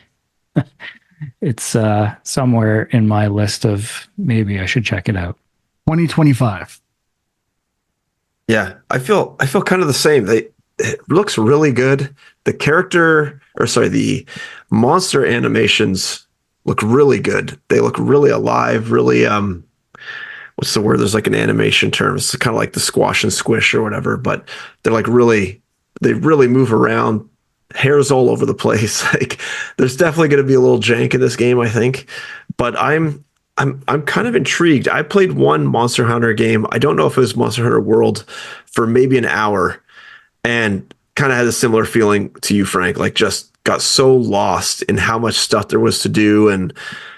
it's somewhere in my list of maybe I should check it out. 2025. Yeah, I feel kind of the same. It looks really good. The monster animations look really good. They look really alive, really what's the word? There's like an animation term. It's kind of like the squash and squish or whatever, but they're like they really move around. Hairs all over the place. Like there's definitely going to be a little jank in this game, I think, but I'm kind of intrigued. I played one Monster Hunter game. I don't know if it was Monster Hunter World for maybe an hour, and kind of had a similar feeling to you, Frank. Like just got so lost in how much stuff there was to do and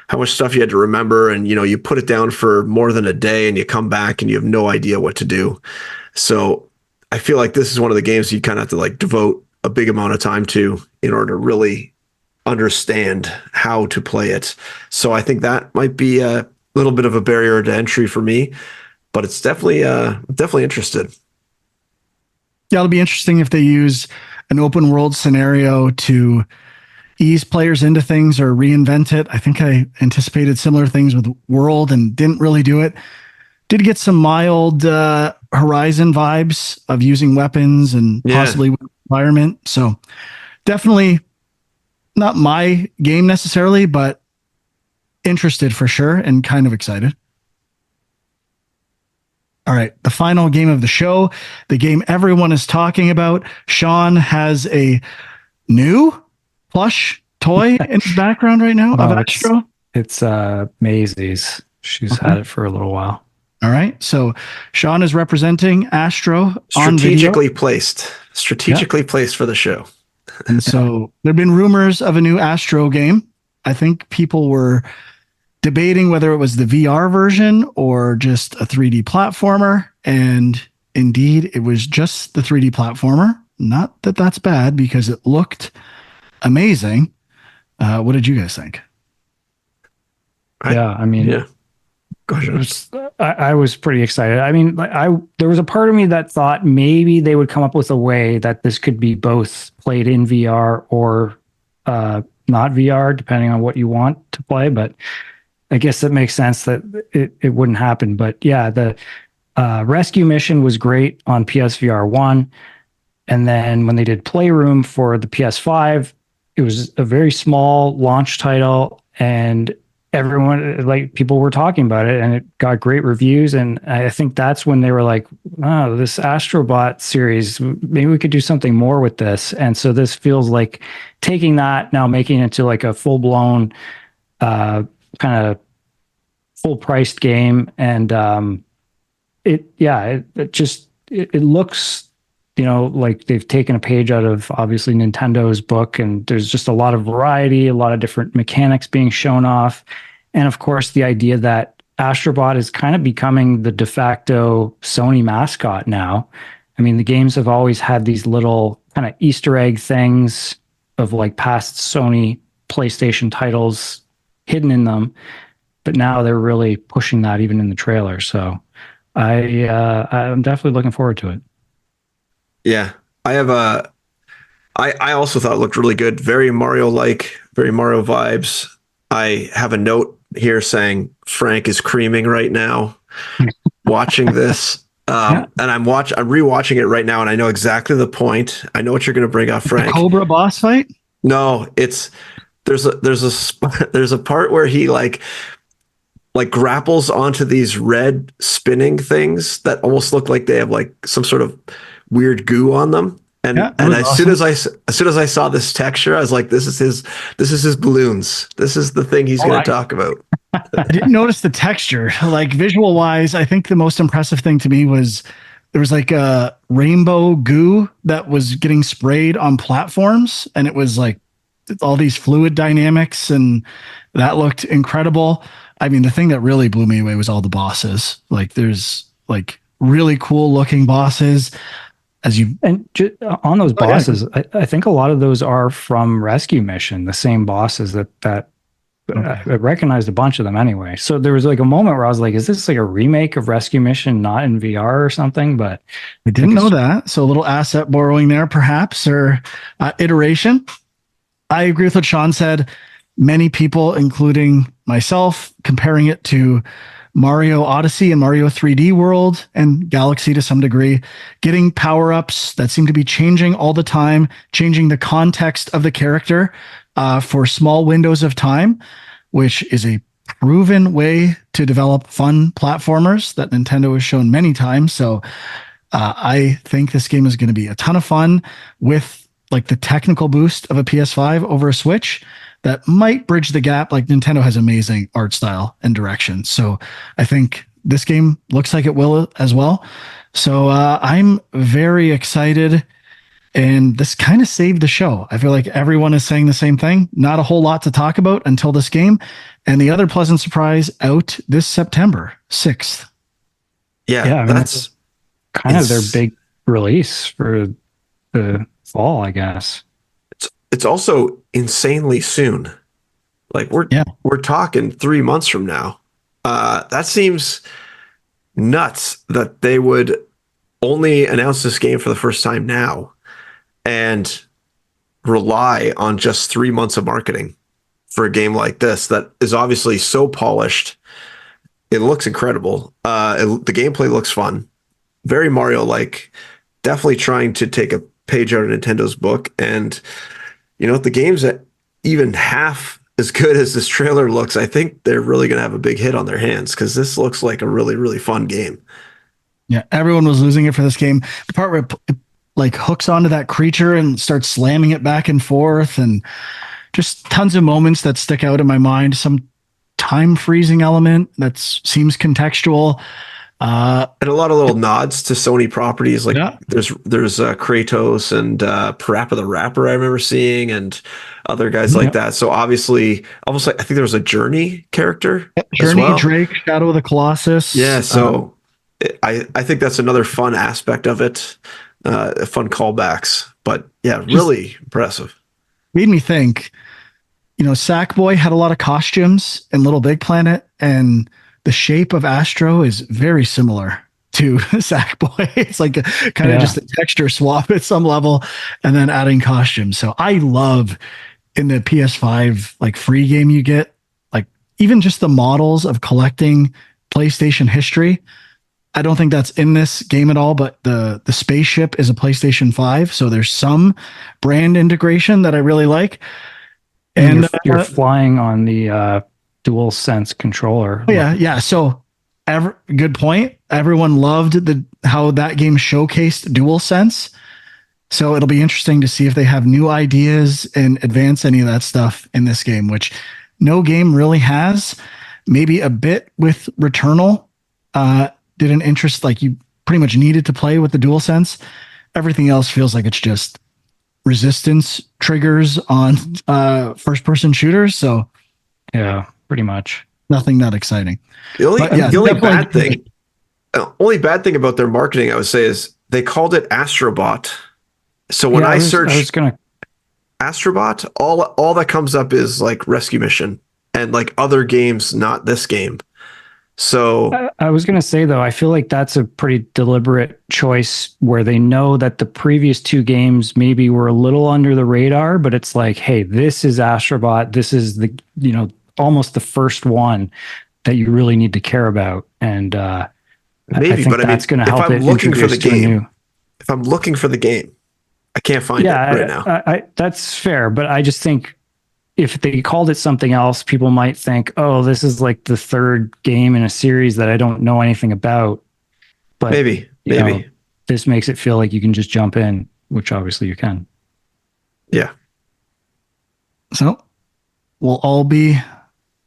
how much stuff you had to remember. And, you put it down for more than a day and you come back and you have no idea what to do. So I feel like this is one of the games you kind of have to like devote a big amount of time to in order to really understand how to play it. So I think that might be a little bit of a barrier to entry for me, but it's definitely interested. Yeah, it'll be interesting if they use an open world scenario to ease players into things or reinvent it. I think I anticipated similar things with World and didn't really do it. Did get some mild Horizon vibes of using weapons and possibly environment. So definitely not my game necessarily, but interested for sure and kind of excited. All right, the final game of the show, the game everyone is talking about. Sean has a new plush toy in the background right now of Astro. It's Maisie's. She's had it for a little while. All right, so Sean is representing Astro strategically placed for the show. And so there have been rumors of a new Astro game. I think people were debating whether it was the VR version or just a 3D platformer. And indeed, it was just the 3D platformer. Not that that's bad because it looked amazing. What did you guys think? I was pretty excited. I mean, there was a part of me that thought maybe they would come up with a way that this could be both played in VR or not VR, depending on what you want to play. But I guess it makes sense that it wouldn't happen. But yeah, the rescue mission was great on PSVR 1. And then when they did Playroom for the PS5, it was a very small launch title, and people were talking about it, and it got great reviews. And I think that's when they were like, oh, this Astrobot series, maybe we could do something more with this. And so this feels like taking that, now making it into like a full-blown kind of full-priced game. And it looks, like they've taken a page out of obviously Nintendo's book, and there's just a lot of variety, a lot of different mechanics being shown off. And of course, the idea that Astrobot is kind of becoming the de facto Sony mascot now. I mean, the games have always had these little kind of Easter egg things of like past Sony PlayStation titles hidden in them, but now they're really pushing that even in the trailer. So I'm definitely looking forward to it. Yeah, I also thought it looked really good. Very Mario-like, very Mario vibes. I have a note here saying Frank is creaming right now watching this. And I'm rewatching it right now, and I know exactly the point. I know what you're going to bring up, Frank. The Cobra boss fight? No, there's a part where he like grapples onto these red spinning things that almost look like they have like some sort of weird goo on them. And as soon as I saw this texture, I was like, this is his balloons. This is the thing he's going to talk about. I didn't notice the texture. Like visual wise, I think the most impressive thing to me was there was like a rainbow goo that was getting sprayed on platforms, and it was like all these fluid dynamics, and that looked incredible. I mean, the thing that really blew me away was all the bosses. Like there's like really cool looking bosses. On those bosses, I think a lot of those are from Rescue Mission, the same bosses that I recognized a bunch of them anyway. So there was like a moment where I was like, is this like a remake of Rescue Mission, not in VR or something? But I didn't know that. So a little asset borrowing there, perhaps, or iteration. I agree with what Sean said. Many people, including myself, comparing it to Mario Odyssey and Mario 3D World and Galaxy to some degree, getting power-ups that seem to be changing all the time, changing the context of the character for small windows of time, which is a proven way to develop fun platformers that Nintendo has shown many times. So I think this game is going to be a ton of fun with like the technical boost of a PS5 over a Switch that might bridge the gap. Like Nintendo has amazing art style and direction. So I think this game looks like it will as well. So I'm very excited. And this kind of saved the show. I feel like everyone is saying the same thing. Not a whole lot to talk about until this game. And the other pleasant surprise out this September 6th. Yeah, I mean, that's kind of their big release for the fall, I guess. It's also insanely soon. Like we're talking 3 months from now. That seems nuts that they would only announce this game for the first time now and rely on just 3 months of marketing for a game like this that is obviously so polished. It looks incredible. The gameplay looks fun. Very Mario-like. Definitely trying to take a page out of Nintendo's book. And, if the game's at even half as good as this trailer looks, I think they're really going to have a big hit on their hands because this looks like a really, really fun game. Yeah, everyone was losing it for this game. The part where it like hooks onto that creature and starts slamming it back and forth, and just tons of moments that stick out in my mind. Some time freezing element that seems contextual. And a lot of little nods to Sony properties. Like there's Kratos and Parappa the Rapper I remember seeing, and other guys like that. So obviously, almost like I think there was a Journey character. Journey, as well. Drake, Shadow of the Colossus. Yeah. So I think that's another fun aspect of it. Fun callbacks, but yeah, really impressive. Made me think, Sackboy had a lot of costumes in Little Big Planet, and the shape of Astro is very similar to Sackboy. It's like kind of just a texture swap at some level, and then adding costumes. So I love in the PS5 like free game you get, like even just the models of collecting PlayStation history. I don't think that's in this game at all, but the spaceship is a PlayStation 5, so there's some brand integration that I really like. And you're flying on the Dual Sense controller. Yeah. So, good point. Everyone loved how that game showcased Dual Sense. So it'll be interesting to see if they have new ideas and advance any of that stuff in this game, which no game really has. Maybe a bit with Returnal. Didn't interest, like you pretty much needed to play with the DualSense. Everything else feels like it's just resistance triggers on first-person shooters. So yeah, pretty much nothing that exciting. The only bad thing about their marketing, I would say, is they called it Astrobot. So when I search Astrobot, all that comes up is like Rescue Mission and like other games, not this game. So I was going to say, though, I feel like that's a pretty deliberate choice where they know that the previous two games maybe were a little under the radar, but it's like, hey, this is Astrobot. This is the, almost the first one that you really need to care about. And maybe, I think that's going to help it introduce to a new. If I'm looking for the game, I can't find it right now. That's fair, but I just think if they called it something else, people might think, oh, this is like the third game in a series that I don't know anything about. But maybe this makes it feel like you can just jump in, which obviously you can. Yeah. So we'll all be,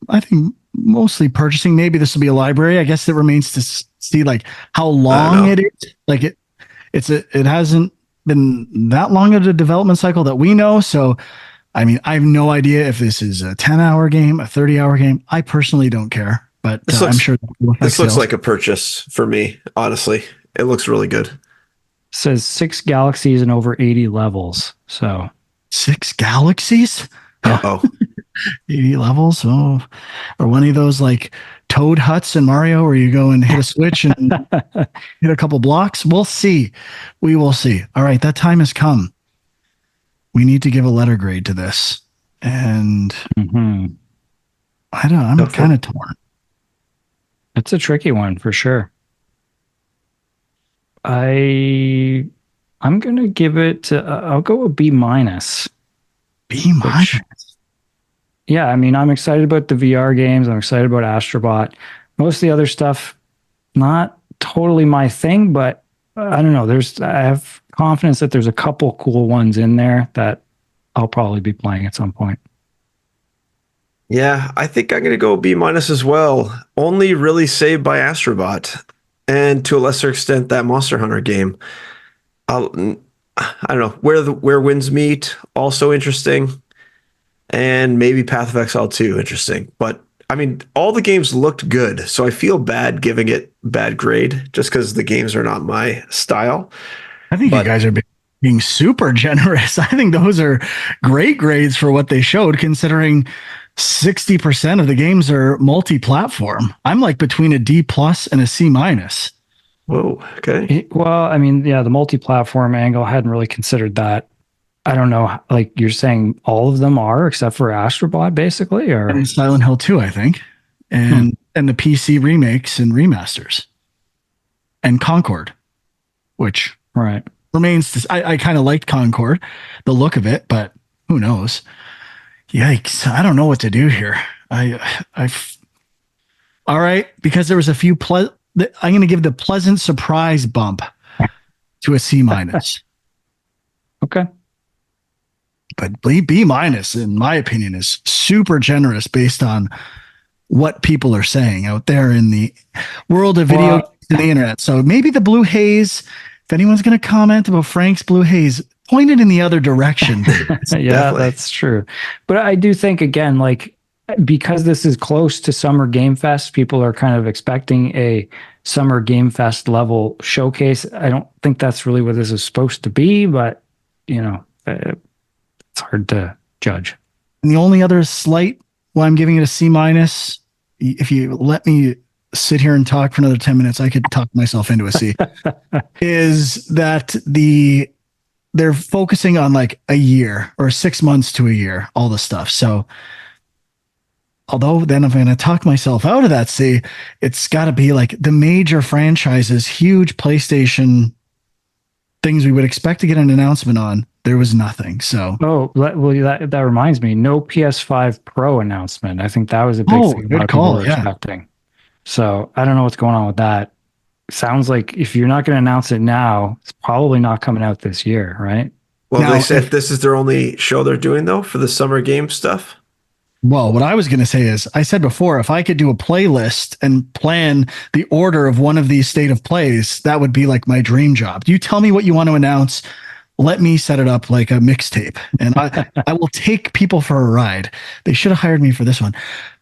I think, mostly purchasing. Maybe this will be a library. I guess it remains to see like how long it is. Like it hasn't been that long of a development cycle that we know. So I mean, I have no idea if this is a 10-hour game, a 30-hour game. I personally don't care, but I'm sure this looks like a purchase for me. Honestly, it looks really good. It says 6 galaxies and over 80 levels. So 6 galaxies? Oh, 80 levels. Oh, or one of those like Toad huts in Mario where you go and hit a switch and hit a couple blocks. We'll see. We will see. All right, that time has come. We need to give a letter grade to this. And I'm kind of torn. It's a tricky one for sure. I'm going to give it, I'll go a B-. B-? yeah, I mean, I'm excited about the VR games. I'm excited about Astrobot. Most of the other stuff, not totally my thing, but I don't know. I have confidence that there's a couple cool ones in there that I'll probably be playing at some point. Yeah, I think I'm going to go B- as well. Only really saved by Astrobot, and to a lesser extent that Monster Hunter game. I don't know where winds meet. Also interesting, and maybe Path of Exile 2, interesting. But I mean, all the games looked good, so I feel bad giving it bad grade just because the games are not my style. I think you guys are being super generous. I think those are great grades for what they showed, considering 60% of the games are multi-platform. I'm like between a D plus and a C minus. Whoa, okay. Well, I mean, yeah, the multi-platform angle, I hadn't really considered that. I don't know, like you're saying all of them are except for Astrobot, basically, or and Silent Hill 2, I think. And the PC remakes and remasters. And Concord, which right. remains to, I kind of liked Concord, the look of it, but who knows? Yikes. I don't know what to do here. All right, because there was a few I'm going to give the pleasant surprise bump to a C minus. Okay. But B minus, in my opinion, is super generous based on what people are saying out there in the world of video games and the internet. So maybe the blue haze, if anyone's going to comment about Frank's blue haze, point it in the other direction. Yeah, that's true. But I do think, again, like, because this is close to Summer Game Fest, people are kind of expecting a Summer Game Fest level showcase. I don't think that's really what this is supposed to be, but, you know, it's hard to judge. And the only other slight why I'm giving it a C minus, if you let me sit here and talk for another 10 minutes, I could talk myself into a C, is that they're focusing on like a year or 6 months to a year, all the stuff. So although then if I'm going to talk myself out of that C, it's got to be like the major franchises, huge PlayStation things we would expect to get an announcement on. There was nothing. So well, that reminds me, no PS5 Pro announcement. I think that was a big thing. Good call. Yeah. Expecting. So I don't know what's going on with that. Sounds like if you're not going to announce it now, it's probably not coming out this year, right? Well, now, they said this is their only show they're doing though for the summer game stuff. Well, what I was going to say is, I said before, if I could do a playlist and plan the order of one of these state of plays, that would be like my dream job. You tell me what you want to announce. Let me set it up like a mixtape, and I will take people for a ride. They should have hired me for this one.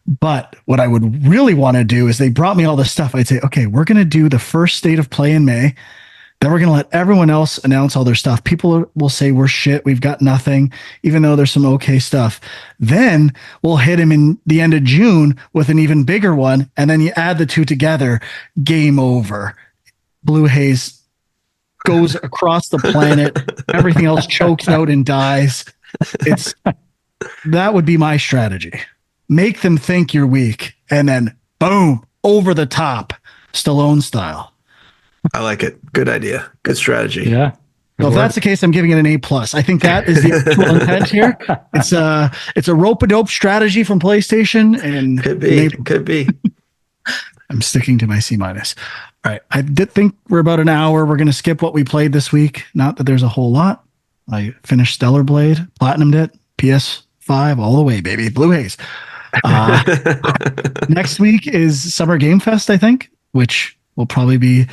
But what I would really want to do is they brought me all this stuff. I'd say, okay, we're going to do the first state of play in May. Then we're going to let everyone else announce all their stuff. People will say we're shit. We've got nothing, even though there's some okay stuff. Then we'll hit him in the end of June with an even bigger one. And then you add the two together, game over. Blue haze goes across the planet. Everything else chokes out and dies. That would be my strategy. Make them think you're weak. And then boom, over the top, Stallone style. I like it. Good idea. Good strategy. Yeah. So if that's the case, I'm giving it an A plus. I think that is the actual intent here. It's a rope-a-dope strategy from PlayStation, and could be. I'm sticking to my C minus. All right. I did think we're about an hour. We're going to skip what we played this week. Not that there's a whole lot. I finished Stellar Blade, platinumed it, PS5 all the way, baby. Blue haze. Next week is Summer Game Fest, I think, which will probably be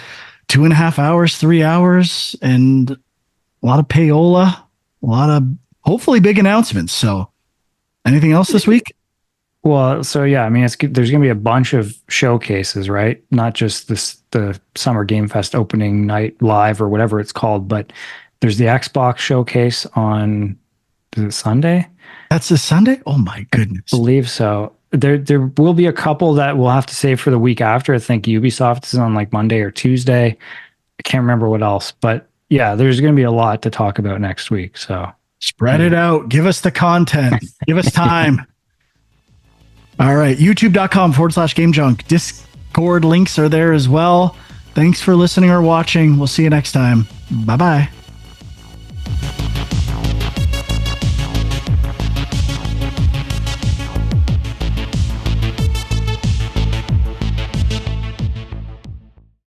2.5 hours, 3 hours, and a lot of payola, a lot of hopefully big announcements. So anything else this week? Well, so yeah, I mean, there's going to be a bunch of showcases, right? Not just the Summer Game Fest opening night live or whatever it's called, but there's the Xbox showcase on, is it Sunday? That's a Sunday? Oh my goodness. I believe so. There will be a couple that we'll have to save for the week after. I think Ubisoft is on like Monday or Tuesday. I can't remember what else, but yeah, there's going to be a lot to talk about next week. So spread it out. Give us the content. Give us time. All right. YouTube.com/Game Junk. Discord links are there as well. Thanks for listening or watching. We'll see you next time. Bye-bye.